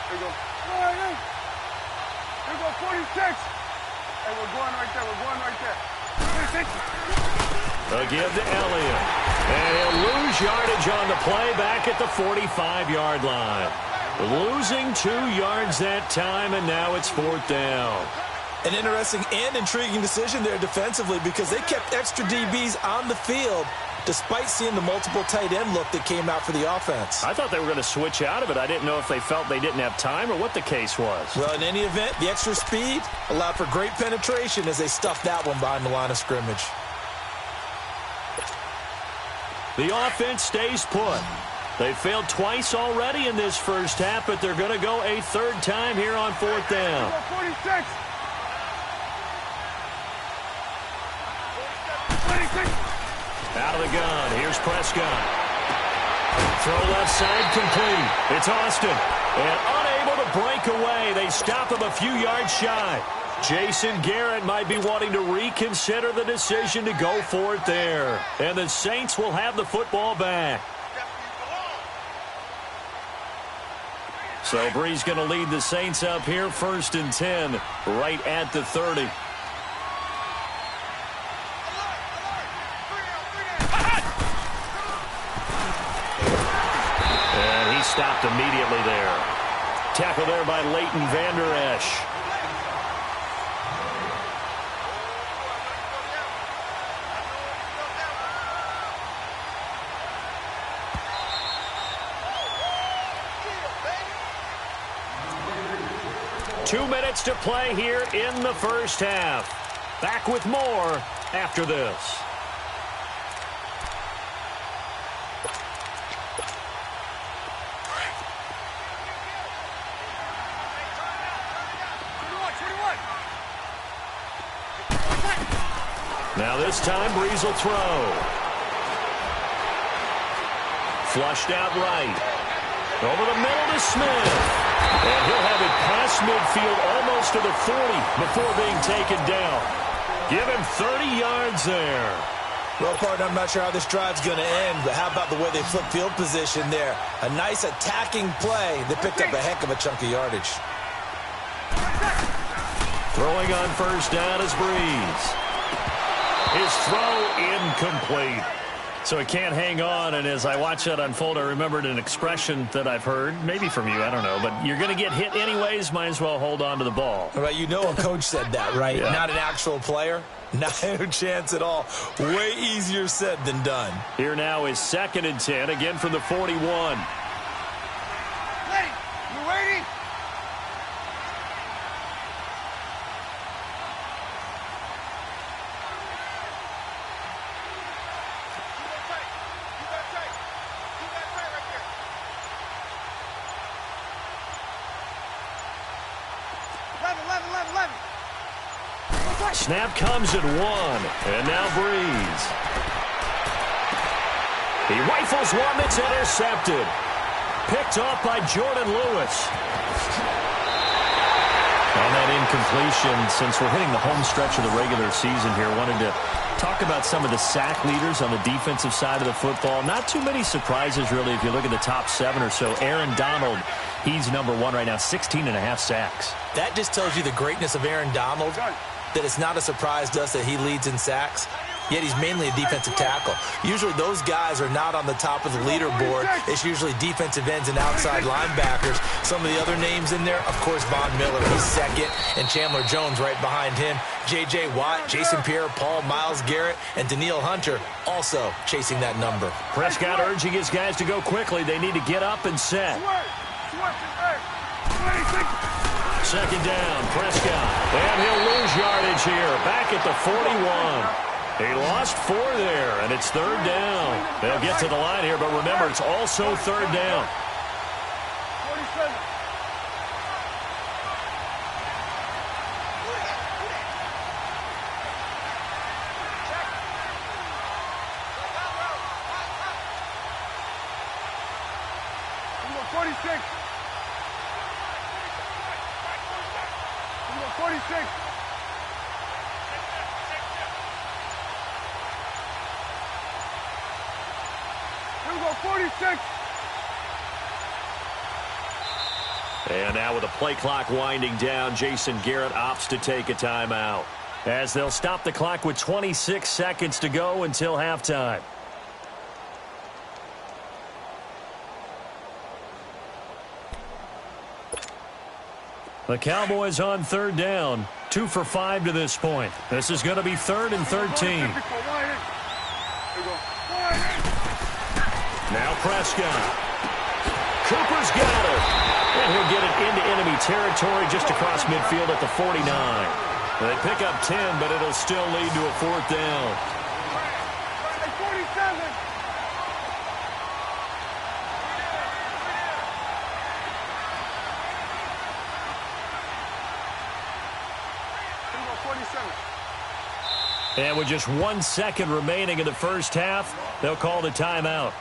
we go. 46. Hey, we're going right there. 46. They'll give to Elliott. And he'll lose yardage on the play back at the 45-yard line. Losing 2 yards that time, and now it's 4th down. An interesting and intriguing decision there defensively because they kept extra DBs on the field despite seeing the multiple tight end look that came out for the offense. I thought they were going to switch out of it. I didn't know if they felt they didn't have time or what the case was. Well, in any event, the extra speed allowed for great penetration as they stuffed that one behind the line of scrimmage. The offense stays put. They failed twice already in this first half, but they're going to go a 3rd time here on 4th down. 46. Out of the gun. Here's Prescott. Throw left side complete. It's Austin. And unable to break away. They stop him a few yards shy. Jason Garrett might be wanting to reconsider the decision to go for it there. And the Saints will have the football back. So Bree's going to lead the Saints up here 1st and 10 right at the 30. And he stopped immediately there. Tackle there by Leighton Vander Esch. Two minutes to play here in the first half. Back with more after this. Now this time, Brees will throw. Flushed out right. Over the middle to Smith. And he'll have it past midfield almost to the 40 before being taken down. Give him 30 yards there. Well, partner, I'm not sure how this drive's going to end, but how about the way they flip field position there? A nice attacking play that picked up a heck of a chunk of yardage. Throwing on first down is Breeze. His throw incomplete. So he can't hang on, and as I watch that unfold, I remembered an expression that I've heard, maybe from you, I don't know, but you're going to get hit anyways, might as well hold on to the ball. Right, you know a coach said that, right? Yeah. Not an actual player. Not a chance at all. Way easier said than done. Here now is 2nd and 10, again from the 41. Ready? You ready? Snap comes at 1, and now Breeze. He rifles one that's intercepted. Picked off by Jordan Lewis. On that incompletion, since we're hitting the home stretch of the regular season here, wanted to talk about some of the sack leaders on the defensive side of the football. Not too many surprises, really, if you look at the top 7 or so. Aaron Donald, he's number 1 right now, 16.5 sacks. That just tells you the greatness of Aaron Donald, that it's not a surprise to us that he leads in sacks, yet he's mainly a defensive tackle. Usually those guys are not on the top of the leaderboard. It's usually defensive ends and outside linebackers. Some of the other names in there, of course, Von Miller, he's 2nd, and Chandler Jones right behind him. J.J. Watt, Jason Pierre-Paul, Myles Garrett, and Danielle Hunter also chasing that number. Prescott urging his guys to go quickly. They need to get up and set. 2nd down, Prescott. And he'll lose yardage here. Back at the 41. He lost 4 there, and it's 3rd down. They'll get to the line here, but remember, it's also 3rd down. 47. We go 46. We go 46. We go 46. And now with the play clock winding down, Jason Garrett opts to take a timeout, as they'll stop the clock with 26 seconds to go until halftime. The Cowboys on 3rd down, 2 for 5 to this point. This is going to be 3rd and 13. Now Prescott. Cooper's got it. And he'll get it into enemy territory just across midfield at the 49. They pick up 10, but it'll still lead to a 4th down. 47. And with just 1 second remaining in the first half, they'll call the timeout.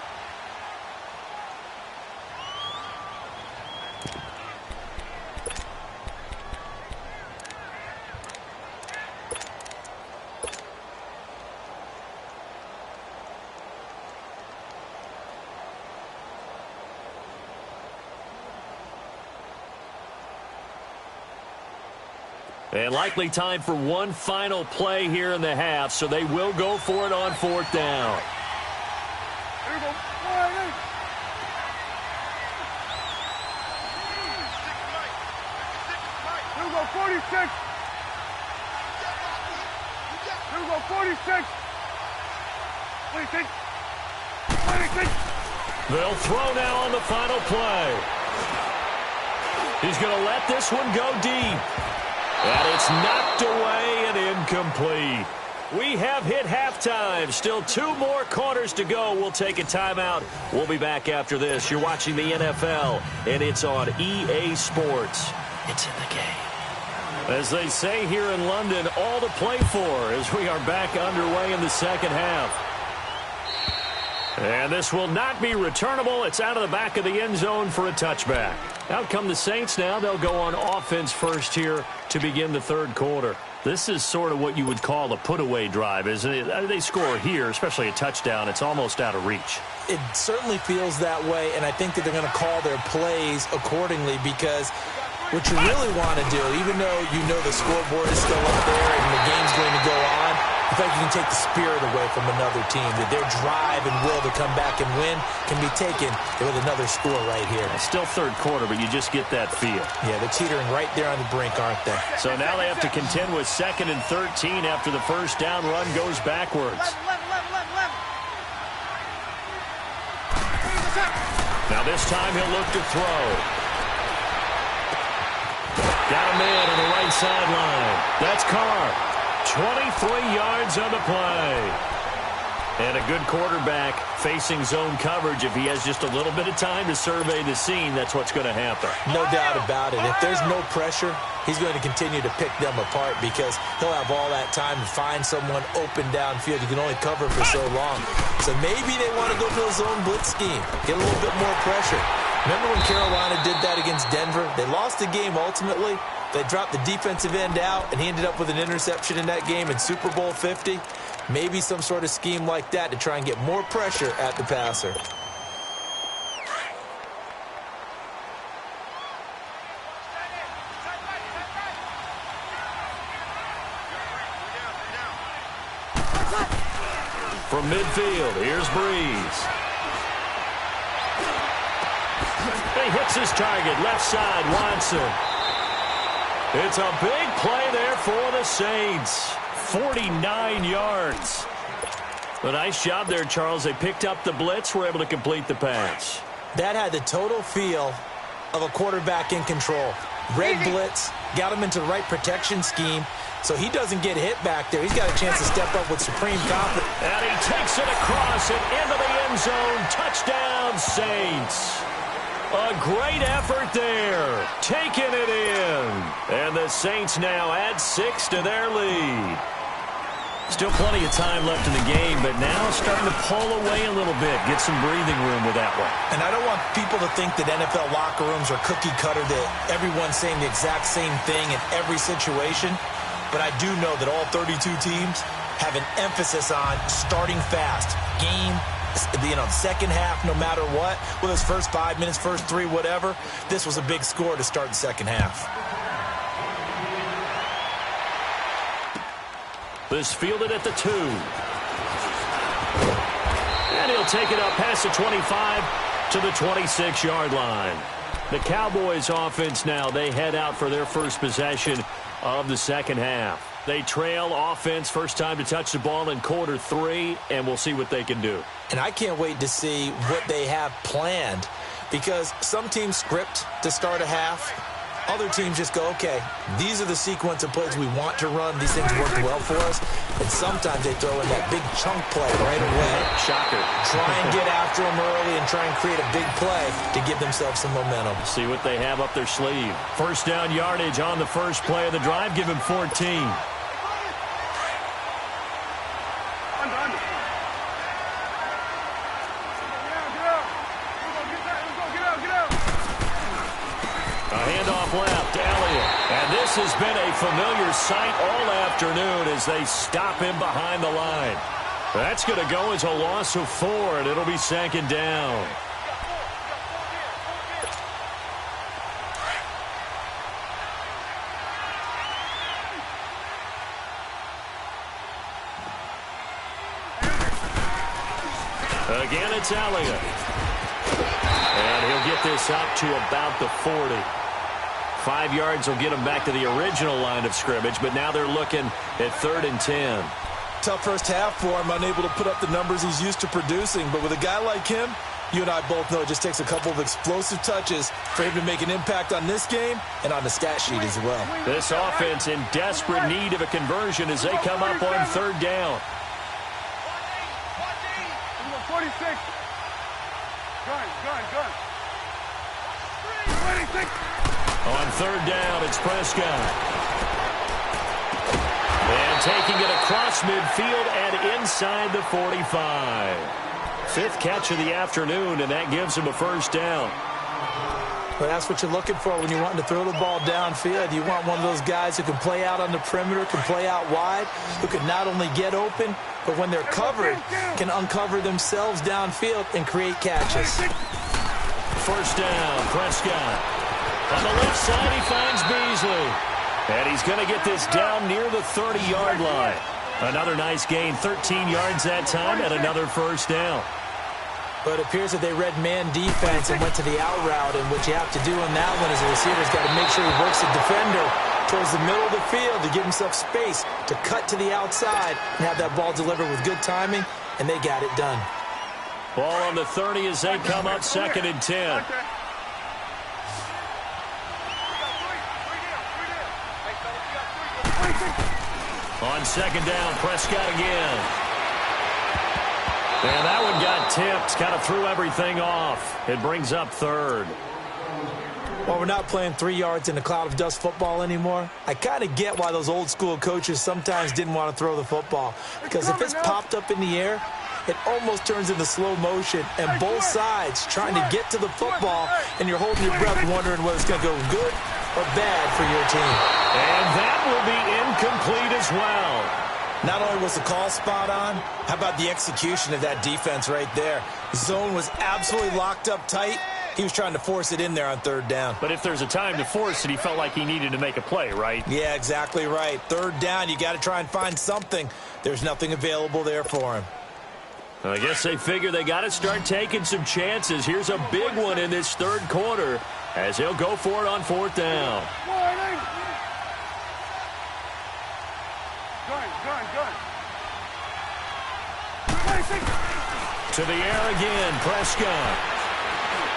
And likely time for one final play here in the half, so they will go for it on 4th down. Here we go. Here we go, 46. Here we go, 46. 26. 26. They'll throw now on the final play. He's going to let this one go deep. And it's knocked away and incomplete. We have hit halftime. Still 2 more quarters to go. We'll take a timeout. We'll be back after this. You're watching the NFL, and it's on EA Sports. It's in the game. As they say here in London, all to play for as we are back underway in the second half. And this will not be returnable. It's out of the back of the end zone for a touchback. Out come the Saints now. They'll go on offense first here to begin the third quarter. This is sort of what you would call a put-away drive, isn't it? They score here, especially a touchdown. It's almost out of reach. It certainly feels that way, and I think that they're going to call their plays accordingly because what you really want to do, even though you know the scoreboard is still up there and the game's going to go on, I think you can take the spirit away from another team, that their drive and will to come back and win can be taken with another score right here. It's still third quarter, but you just get that feel. Yeah, they're teetering right there on the brink, aren't they? So now they have to contend with 2nd and 13 after the first down run goes backwards. Now this time he'll look to throw. Got a man on the right sideline. That's Carr. 23 yards on the play. And a good quarterback facing zone coverage. If he has just a little bit of time to survey the scene, that's what's going to happen. No doubt about it. If there's no pressure, he's going to continue to pick them apart because he'll have all that time to find someone open downfield. You can only cover for so long. So maybe they want to go to a zone blitz scheme, get a little bit more pressure. Remember when Carolina did that against Denver? They lost the game ultimately. They dropped the defensive end out, and he ended up with an interception in that game in Super Bowl 50. Maybe some sort of scheme like that to try and get more pressure at the passer. From midfield, here's Breeze. He hits his target, left side, Watson. It's a big play there for the Saints. 49 yards. A nice job there, Charles. They picked up the blitz, were able to complete the pass. That had the total feel of a quarterback in control. Red blitz, got him into the right protection scheme, so he doesn't get hit back there. He's got a chance to step up with supreme confidence. And he takes it across and into the end zone. Touchdown, Saints. A great effort there, taking it in. And the Saints now add 6 to their lead. Still plenty of time left in the game, but now starting to pull away a little bit, get some breathing room with that one. And I don't want people to think that NFL locker rooms are cookie cutter, that everyone's saying the exact same thing in every situation. But I do know that all 32 teams have an emphasis on starting fast. Second half, no matter what, whether it's first 5 minutes, first 3, whatever, this was a big score to start the second half. This fielded at the 2. And he'll take it up past the 25 to the 26-yard line. The Cowboys offense now, they head out for their first possession of the second half. They trail offense, first time to touch the ball in quarter 3, and we'll see what they can do. And I can't wait to see what they have planned, because some teams script to start a half. Other teams just go, okay, these are the sequence of plays we want to run. These things work well for us. And sometimes they throw in that big chunk play right away. Shocker. Try and get after them early and try and create a big play to give themselves some momentum. See what they have up their sleeve. First down yardage on the first play of the drive. Give him 14. Left, Elliott. And this has been a familiar sight all afternoon as they stop him behind the line. That's going to go as a loss of 4, and it'll be second down. Again, it's Elliott. And he'll get this up to about the 40. 5 yards will get them back to the original line of scrimmage, but now they're looking at 3rd and 10. Tough first half for him, unable to put up the numbers he's used to producing. But with a guy like him, you and I both know it just takes a couple of explosive touches for him to make an impact on this game and on the stat sheet as well. This offense in desperate need of a conversion as they come up on 3rd down. 46. Gun. 26. On 3rd down, it's Prescott. And taking it across midfield and inside the 45. Fifth catch of the afternoon, and that gives him a first down. Well, that's what you're looking for when you're wanting to throw the ball downfield. You want one of those guys who can play out on the perimeter, can play out wide, who can not only get open, but when they're covered, can uncover themselves downfield and create catches. First down, Prescott. On the left side, he finds Beasley. And he's going to get this down near the 30-yard line. Another nice gain, 13 yards that time, and another first down. But it appears that they read man defense and went to the out route, and what you have to do on that one is the receiver's got to make sure he works the defender towards the middle of the field to give himself space to cut to the outside and have that ball delivered with good timing, and they got it done. Ball on the 30 as they come up, 2nd and 10. On 2nd down, Prescott again. And that one got tipped, kind of threw everything off. It brings up 3rd. Well, we're not playing 3 yards in a cloud of dust football anymore. I kind of get why those old school coaches sometimes didn't want to throw the football. Because if it's popped up in the air, it almost turns into slow motion. And both sides trying to get to the football, and you're holding your breath wondering whether it's going to go good or bad for your team. And that will be incomplete as well. Not only was the call spot on, how about the execution of that defense right there? Zone was absolutely locked up tight. He was trying to force it in there on 3rd down. But if there's a time to force it, he felt like he needed to make a play, right? Yeah, exactly right. 3rd down, you got to try and find something. There's nothing available there for him. I guess they figure they got to start taking some chances. Here's a big one in this 3rd quarter as he'll go for it on 4th down. To the air again, Prescott.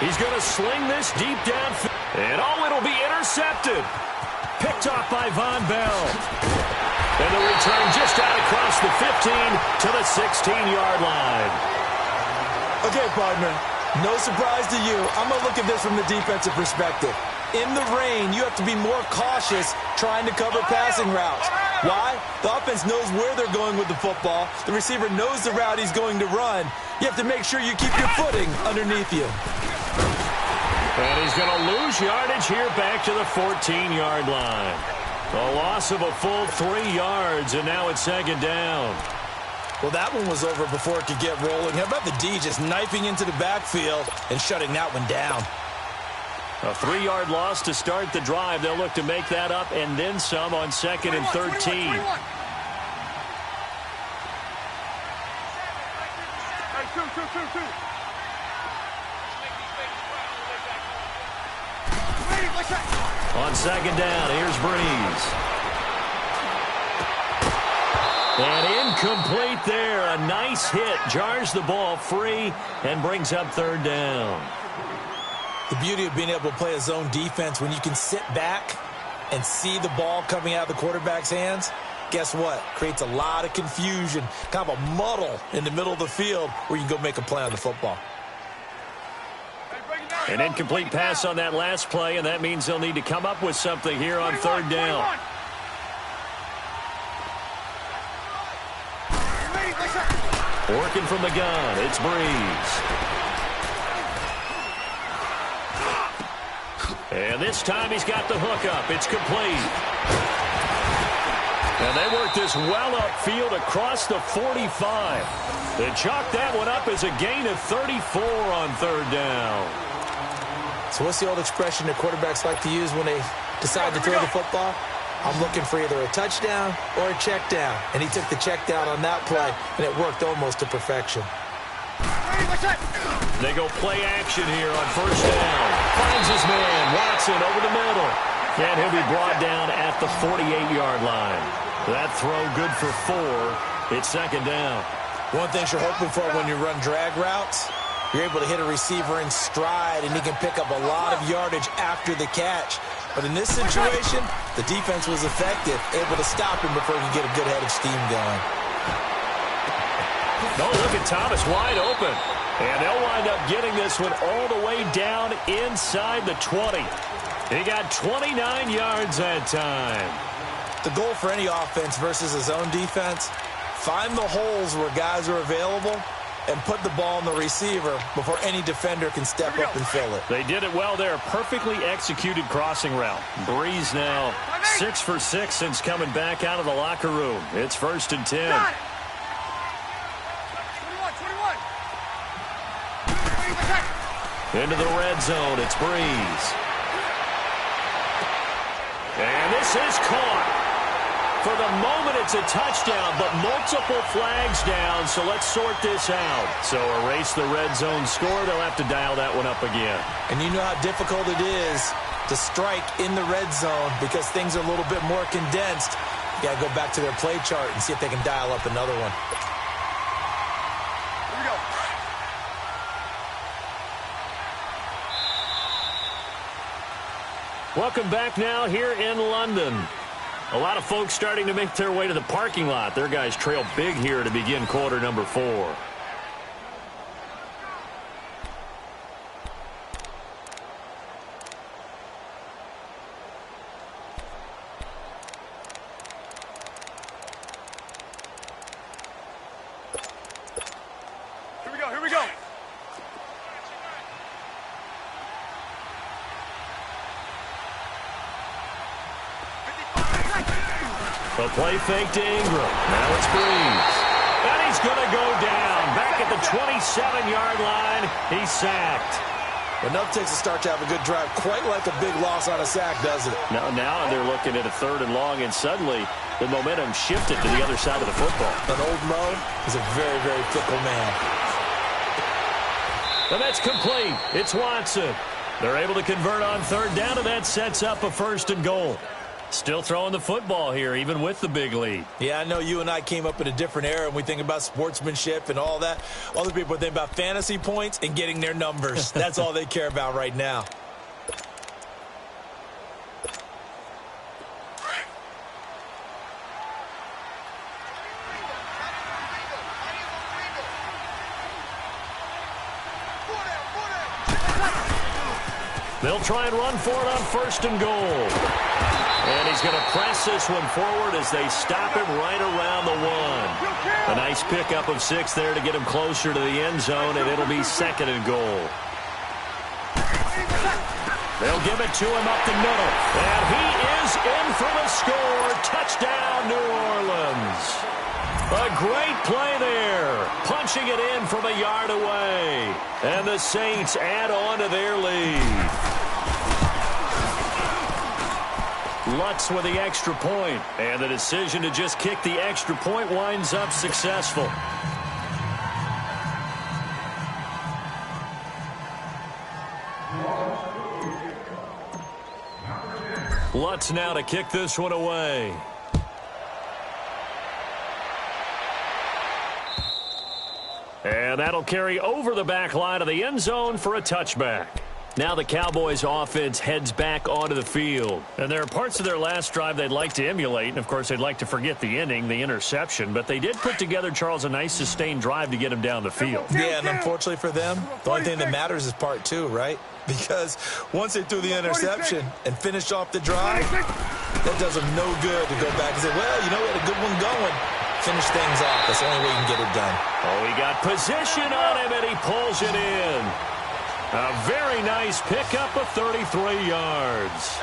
He's going to sling this deep downfield. And it'll be intercepted. Picked off by Von Bell. And the return just out across the 15 to the 16-yard line. Okay, partner. No surprise to you. I'm going to look at this from the defensive perspective. In the rain, you have to be more cautious trying to cover passing routes. Why? The offense knows where they're going with the football. The receiver knows the route he's going to run. You have to make sure you keep your footing underneath you. And he's going to lose yardage here back to the 14-yard line. A loss of a full 3 yards, and now it's 2nd down. Well, that one was over before it could get rolling. How about the D just knifing into the backfield and shutting that one down? A 3-yard loss to start the drive. They'll look to make that up and then some on 2nd and 13. On 2nd down, here's Breeze. And incomplete there. A nice hit. Jars the ball free and brings up 3rd down. The beauty of being able to play a zone defense when you can sit back and see the ball coming out of the quarterback's hands, guess what? Creates a lot of confusion, kind of a muddle in the middle of the field where you can go make a play on the football. An incomplete pass on that last play, and that means they'll need to come up with something here on 3rd down. Working from the gun, it's Breeze. And this time he's got the hook up. It's complete. And they work this well upfield across the 45. They chalk that one up as a gain of 34 on 3rd down. So what's the old expression that quarterbacks like to use when they decide to throw the football? I'm looking for either a touchdown or a check down. And he took the check down on that play, and it worked almost to perfection. They go play action here on 1st down. Finds his man, Watson, over the middle. And he'll be brought down at the 48-yard line. That throw good for 4. It's 2nd down. One thing you're hoping for when you run drag routes, you're able to hit a receiver in stride, and he can pick up a lot of yardage after the catch. But in this situation, the defense was effective, able to stop him before he could get a good head of steam going. Oh, look at Thomas wide open. And they'll wind up getting this one all the way down inside the 20. He got 29 yards that time. The goal for any offense versus a zone defense, find the holes where guys are available and put the ball on the receiver before any defender can step up and fill it. They did it well there. Perfectly executed crossing route. Breeze now 6 for 6 since coming back out of the locker room. It's 1st and 10. 21. Into the red zone. It's Breeze. And this is caught. For the moment, it's a touchdown, but multiple flags down, so let's sort this out. So erase the red zone score. They'll have to dial that one up again. And you know how difficult it is to strike in the red zone because things are a little bit more condensed. You got to go back to their play chart and see if they can dial up another one. Here we go. Welcome back now here in London. A lot of folks starting to make their way to the parking lot. Their guys trail big here to begin quarter number 4. Here we go. Here we go. The play fake to Ingram. Now it's Breeze. And he's going to go down. Back at the 27-yard line. He's sacked. Enough takes a start to have a good drive. Quite like a big loss on a sack, does it? Now they're looking at a 3rd and long, and suddenly the momentum shifted to the other side of the football. An old Mo is a very, very fickle man. And that's complete. It's Watson. They're able to convert on 3rd down, and that sets up a 1st and goal. Still throwing the football here, even with the big lead. Yeah, I know you and I came up in a different era, and we think about sportsmanship and all that. Other people think about fantasy points and getting their numbers. That's all they care about right now. They'll try and run for it on 1st and goal. And he's going to press this one forward as they stop him right around the 1. A nice pickup of 6 there to get him closer to the end zone, and it'll be 2nd and goal. They'll give it to him up the middle. And he is in for the score. Touchdown, New Orleans. A great play there. Punching it in from a yard away. And the Saints add on to their lead. Lutz with the extra point, and the decision to just kick the extra point winds up successful. Lutz now to kick this one away. And that'll carry over the back line of the end zone for a touchback. Now the Cowboys offense heads back onto the field. And there are parts of their last drive they'd like to emulate. And, of course, they'd like to forget the inning, the interception. But they did put together, Charles, a nice sustained drive to get him down the field. Yeah, and unfortunately for them, the only thing that matters is part 2, right? Because once they threw the interception and finished off the drive, that does them no good to go back and say, well, you know, we had a good one going. Finish things off. That's the only way you can get it done. Oh, he got position on him, and he pulls it in. A very nice pickup of 33 yards.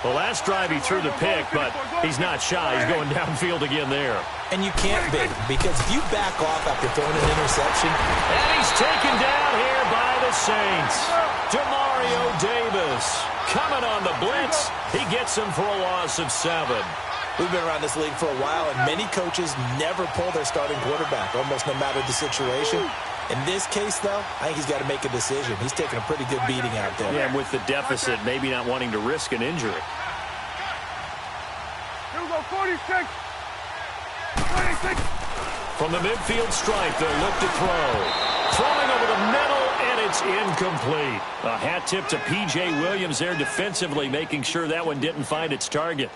The last drive he threw the pick, but he's not shy. He's going downfield again there. And you can't be, because if you back off after throwing an interception. And he's taken down here by the Saints. Demario Davis coming on the blitz. He gets him for a loss of 7. We've been around this league for a while, and many coaches never pull their starting quarterback, almost no matter the situation. In this case, though, I think he's got to make a decision. He's taking a pretty good beating out there. Yeah, and with the deficit, maybe not wanting to risk an injury. Here we go, 46. 26. From the midfield stripe, they'll look to throw. Throwing over the middle, and it's incomplete. A hat tip to P.J. Williams there defensively, making sure that one didn't find its target.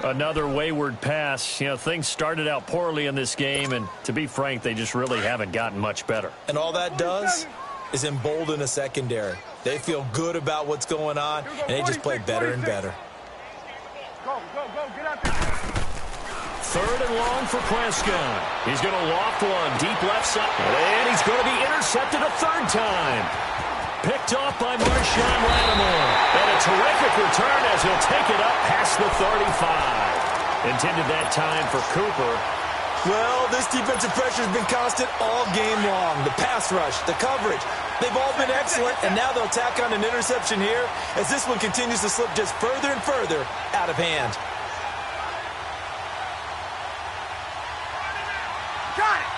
Another wayward pass. You know, things started out poorly in this game, and to be frank, they just really haven't gotten much better. And all that does is embolden a secondary. They feel good about what's going on, and they just play better and better. Go, go, go, get out there. third and long for Prescott. He's going to loft one deep left side. And he's going to be intercepted a third time. Picked off by Marshawn Lattimore. And a terrific return as he'll take it up past the 35. Intended that time for Cooper. Well, this defensive pressure has been constant all game long. The pass rush, the coverage, they've all been excellent, and now they'll tack on an interception here as this one continues to slip just further and further out of hand. Got it!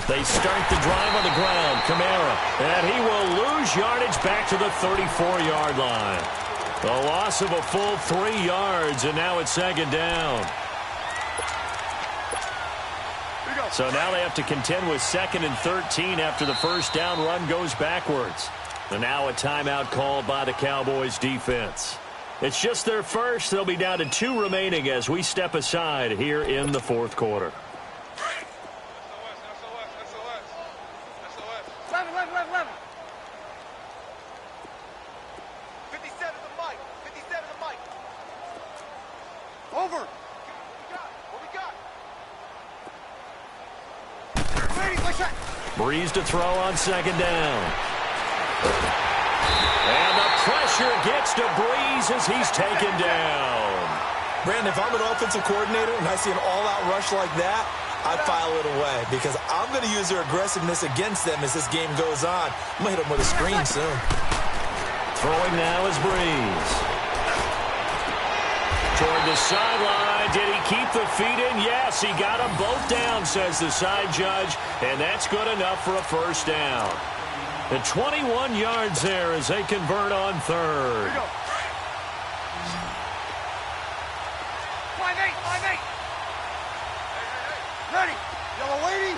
They start the drive on the ground. Kamara. And he will lose yardage back to the 34-yard line. A loss of a full 3 yards, and now it's second down. So now they have to contend with 2nd and 13 after the first down run goes backwards. And now a timeout called by the Cowboys defense. It's just their first. They'll be down to 2 remaining as we step aside here in the fourth quarter. Over. Breeze to throw on second down. And the pressure gets to Breeze as he's taken down. Brandon, if I'm an offensive coordinator and I see an all-out rush like that, I file it away because I'm going to use their aggressiveness against them as this game goes on. I'm going to hit them with a screen soon. Throwing now is Breeze. Toward the sideline. Did he keep the feet in? Yes, he got them both down, says the side judge, and that's good enough for a first down. The 21 yards there as they convert on third. 5-8. Ready. Yellow lady.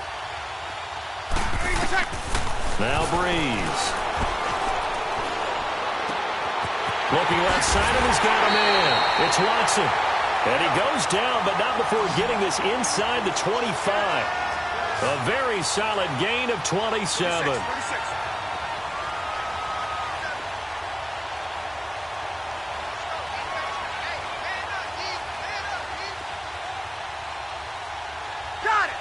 Now Breeze. Looking left side, and he's got a man. It's Watson. And he goes down, but not before getting this inside the 25. A very solid gain of 27. 36. Got it.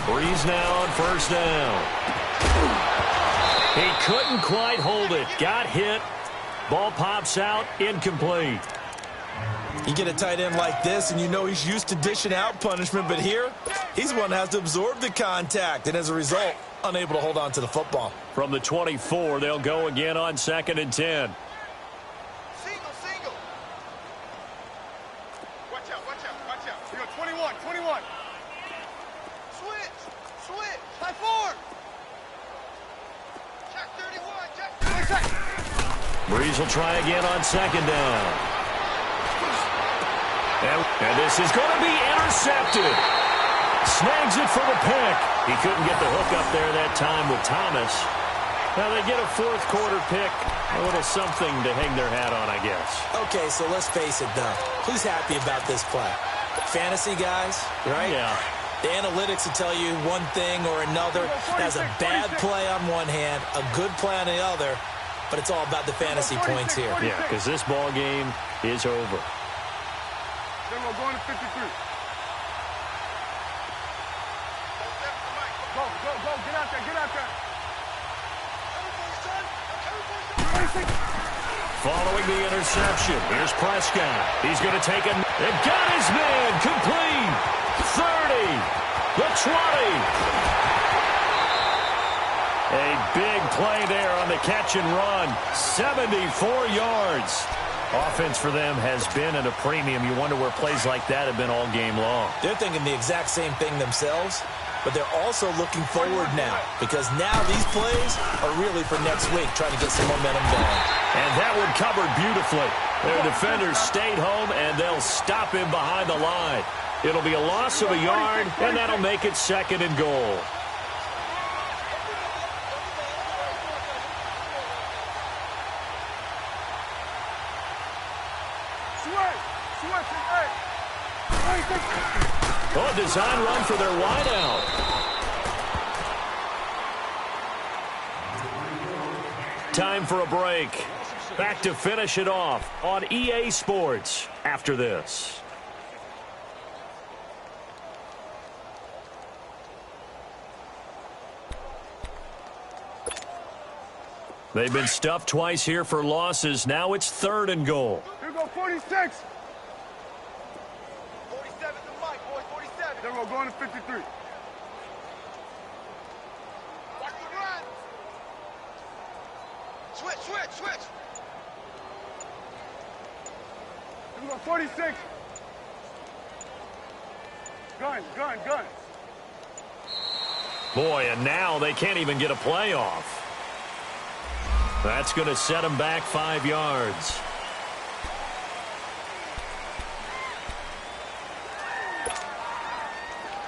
Breeze now on first down. He couldn't quite hold it. Got hit. Ball pops out. Incomplete. You get a tight end like this, and you know he's used to dishing out punishment, but here, he's the one that has to absorb the contact, and as a result, unable to hold on to the football. From the 24, they'll go again on 2nd and 10. Single. Watch out. You got 21. Switch. High forward. Check 31. Breeze will try again on second down. And this is going to be intercepted. Snags it for the pick. He couldn't get the hook up there that time with Thomas. Now they get a fourth quarter pick. A little something to hang their hat on, I guess. Okay, so let's face it, though. Who's happy about this play? Fantasy guys, right? Yeah. The analytics will tell you one thing or another. That's a bad play on one hand, a good play on the other, but it's all about the fantasy points here. Yeah, because this ball game is over. Then we're going to 53. Go. Get out there. Following the interception, here's Prescott. He's going to take it. And got his man. Complete. 30. The 20. A big play there on the catch and run. 74 yards. Offense for them has been at a premium. You wonder where plays like that have been all game long. They're thinking the exact same thing themselves, but they're also looking forward now because now these plays are really for next week, trying to get some momentum going. And that one covered beautifully. Their defenders stayed home, and they'll stop him behind the line. It'll be a loss of a yard, and that'll make it 2nd and goal. A design run for their wideout. Time for a break. Back to finish it off on EA Sports after this. They've been stuffed twice here for losses. Now it's 3rd and goal. Here we go, 46. 47 to Mike, boys, 47. There we go, going to 53. Watch the run. Switch. Here we go, 46. Gun. Boy, and now they can't even get a playoff. That's going to set them back 5 yards.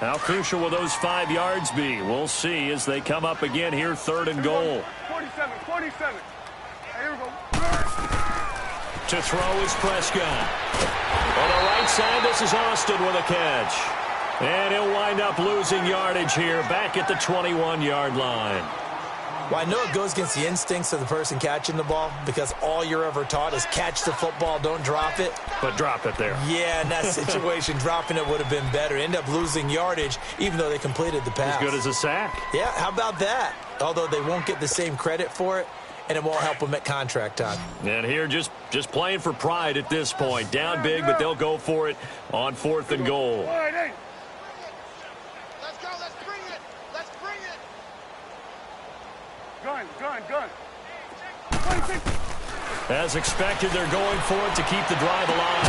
How crucial will those 5 yards be? We'll see as they come up again here, 3rd and goal. 47. Hey, here we go. To throw is Prescott. On the right side, this is Austin with a catch. And he'll wind up losing yardage here back at the 21-yard line. Well, I know it goes against the instincts of the person catching the ball because all you're ever taught is catch the football, don't drop it. But drop it there. Yeah, in that situation, dropping it would have been better. End up losing yardage, even though they completed the pass. As good as a sack. Yeah, how about that? Although they won't get the same credit for it, and it won't help them at contract time. And here, just playing for pride at this point. Down big, but they'll go for it on 4th and goal. All right, hey. Gun. 26. As expected, they're going for it to keep the drive alive.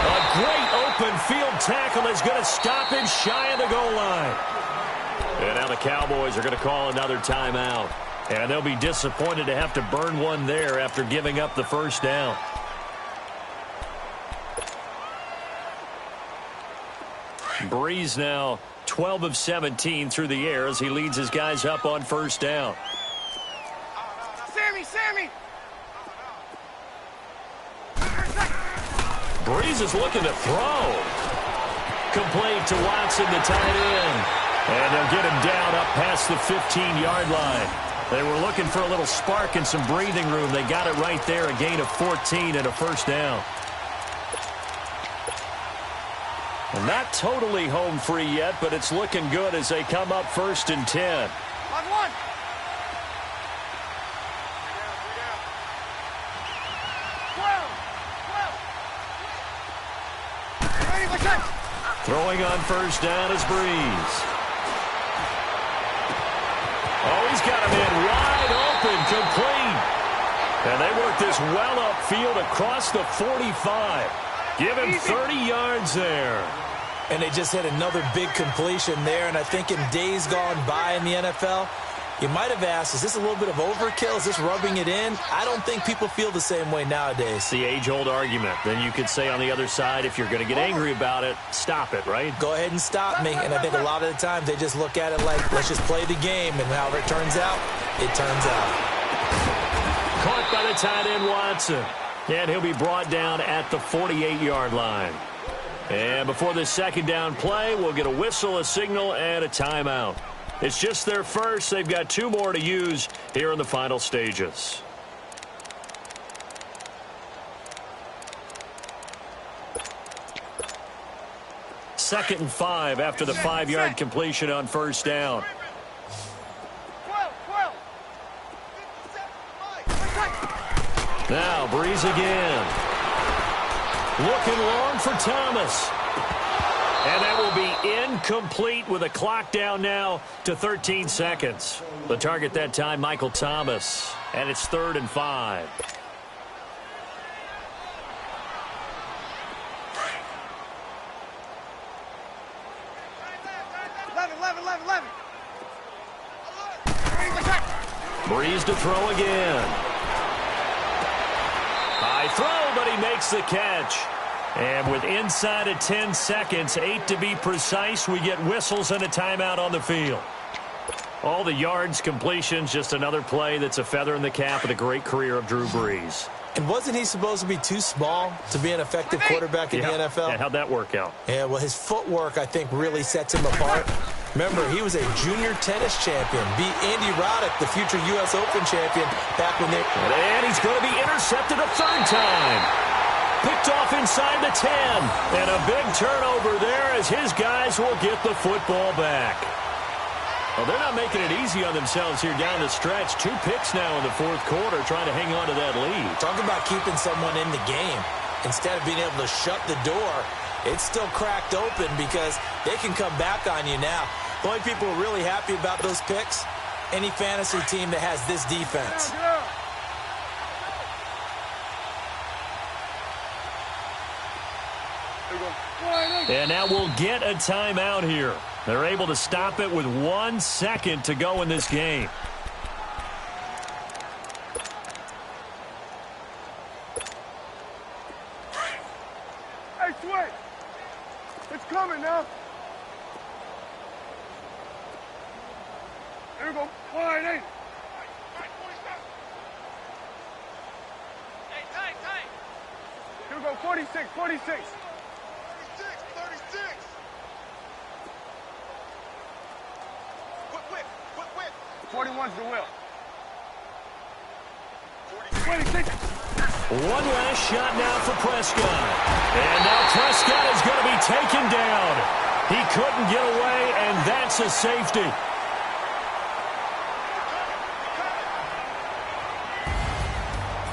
A great open field tackle is going to stop him shy of the goal line. And now the Cowboys are going to call another timeout. And they'll be disappointed to have to burn one there after giving up the first down. Breeze now 12 of 17 through the air as he leads his guys up on first down. Sammy! Breeze is looking to throw. Complete to Watson, the tight end. And they'll get him down up past the 15-yard line. They were looking for a little spark and some breathing room. They got it right there, a gain of 14 and a first down. And not totally home free yet, but it's looking good as they come up 1st and 10. On 1. Throwing on first down is Breeze. Oh, he's got him in wide open, complete. And they work this well upfield across the 45. Give him 30 yards there. And they just hit another big completion there. And I think in days gone by in the NFL, you might have asked, is this a little bit of overkill? Is this rubbing it in? I don't think people feel the same way nowadays. It's the age-old argument. Then you could say on the other side, if you're going to get angry about it, stop it, right? Go ahead and stop me. And I think a lot of the times they just look at it like, let's just play the game. And however it turns out, it turns out. Caught by the tight end, Watson. And he'll be brought down at the 48-yard line. And before this second down play, we'll get a whistle, a signal, and a timeout. It's just their first. They've got 2 more to use here in the final stages. Second and 5 after the 5-yard completion on first down. 12. Now Breeze again. Looking long for Thomas. And that will be incomplete with a clock down now to 13 seconds. The target that time, Michael Thomas. And it's 3rd and 5. Breeze to throw again. High throw, but he makes the catch. And with inside of 10 seconds, 8 to be precise, we get whistles and a timeout on the field. All the yards, completions, just another play that's a feather in the cap of the great career of Drew Brees. And wasn't he supposed to be too small to be an effective quarterback in the NFL? Yeah, how'd that work out? Yeah, well, his footwork, I think, really sets him apart. Remember, he was a junior tennis champion, beat Andy Roddick, the future U.S. Open champion, back when they... And he's going to be intercepted a third time. Picked off inside the 10. And a big turnover there as his guys will get the football back. Well, they're not making it easy on themselves here down the stretch. 2 picks now in the fourth quarter trying to hang on to that lead. Talk about keeping someone in the game. Instead of being able to shut the door, it's still cracked open because they can come back on you now. The only people who are really happy about those picks, any fantasy team that has this defense. And now we'll get a timeout here. They're able to stop it with 1 second to go in this game. Hey, Sway. It's coming now. There we go. Wide 8. Here we go. 46. 46. 41's the will. 26. One last shot now for Prescott. And now Prescott is going to be taken down. He couldn't get away, and that's a safety.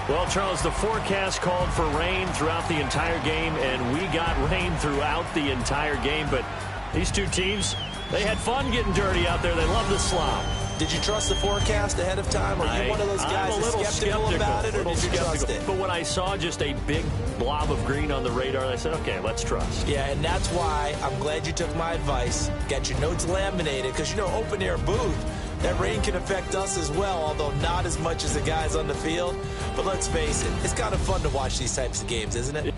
Well, Charles, the forecast called for rain throughout the entire game, and we got rain throughout the entire game. But these two teams, they had fun getting dirty out there. They love the slop. Did you trust the forecast ahead of time? Are you one of those guys that's skeptical about it, or did you trust it? But when I saw just a big blob of green on the radar, I said, okay, let's trust. Yeah, and that's why I'm glad you took my advice. Got your notes laminated, because, you know, open-air booth, that rain can affect us as well, although not as much as the guys on the field. But let's face it, it's kind of fun to watch these types of games, isn't it?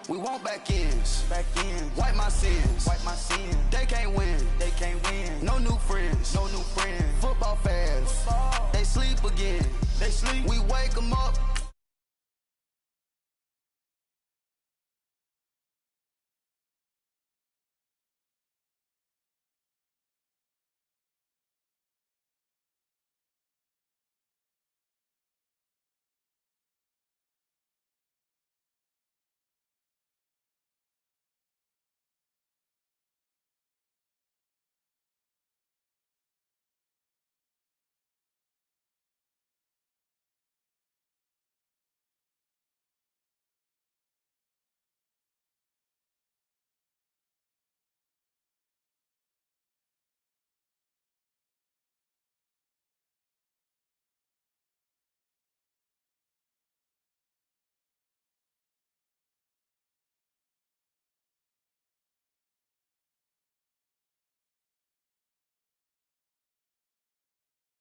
We want back ends. Wipe my sins. They can't win. No new friends. Football fans. They sleep again. We wake them up.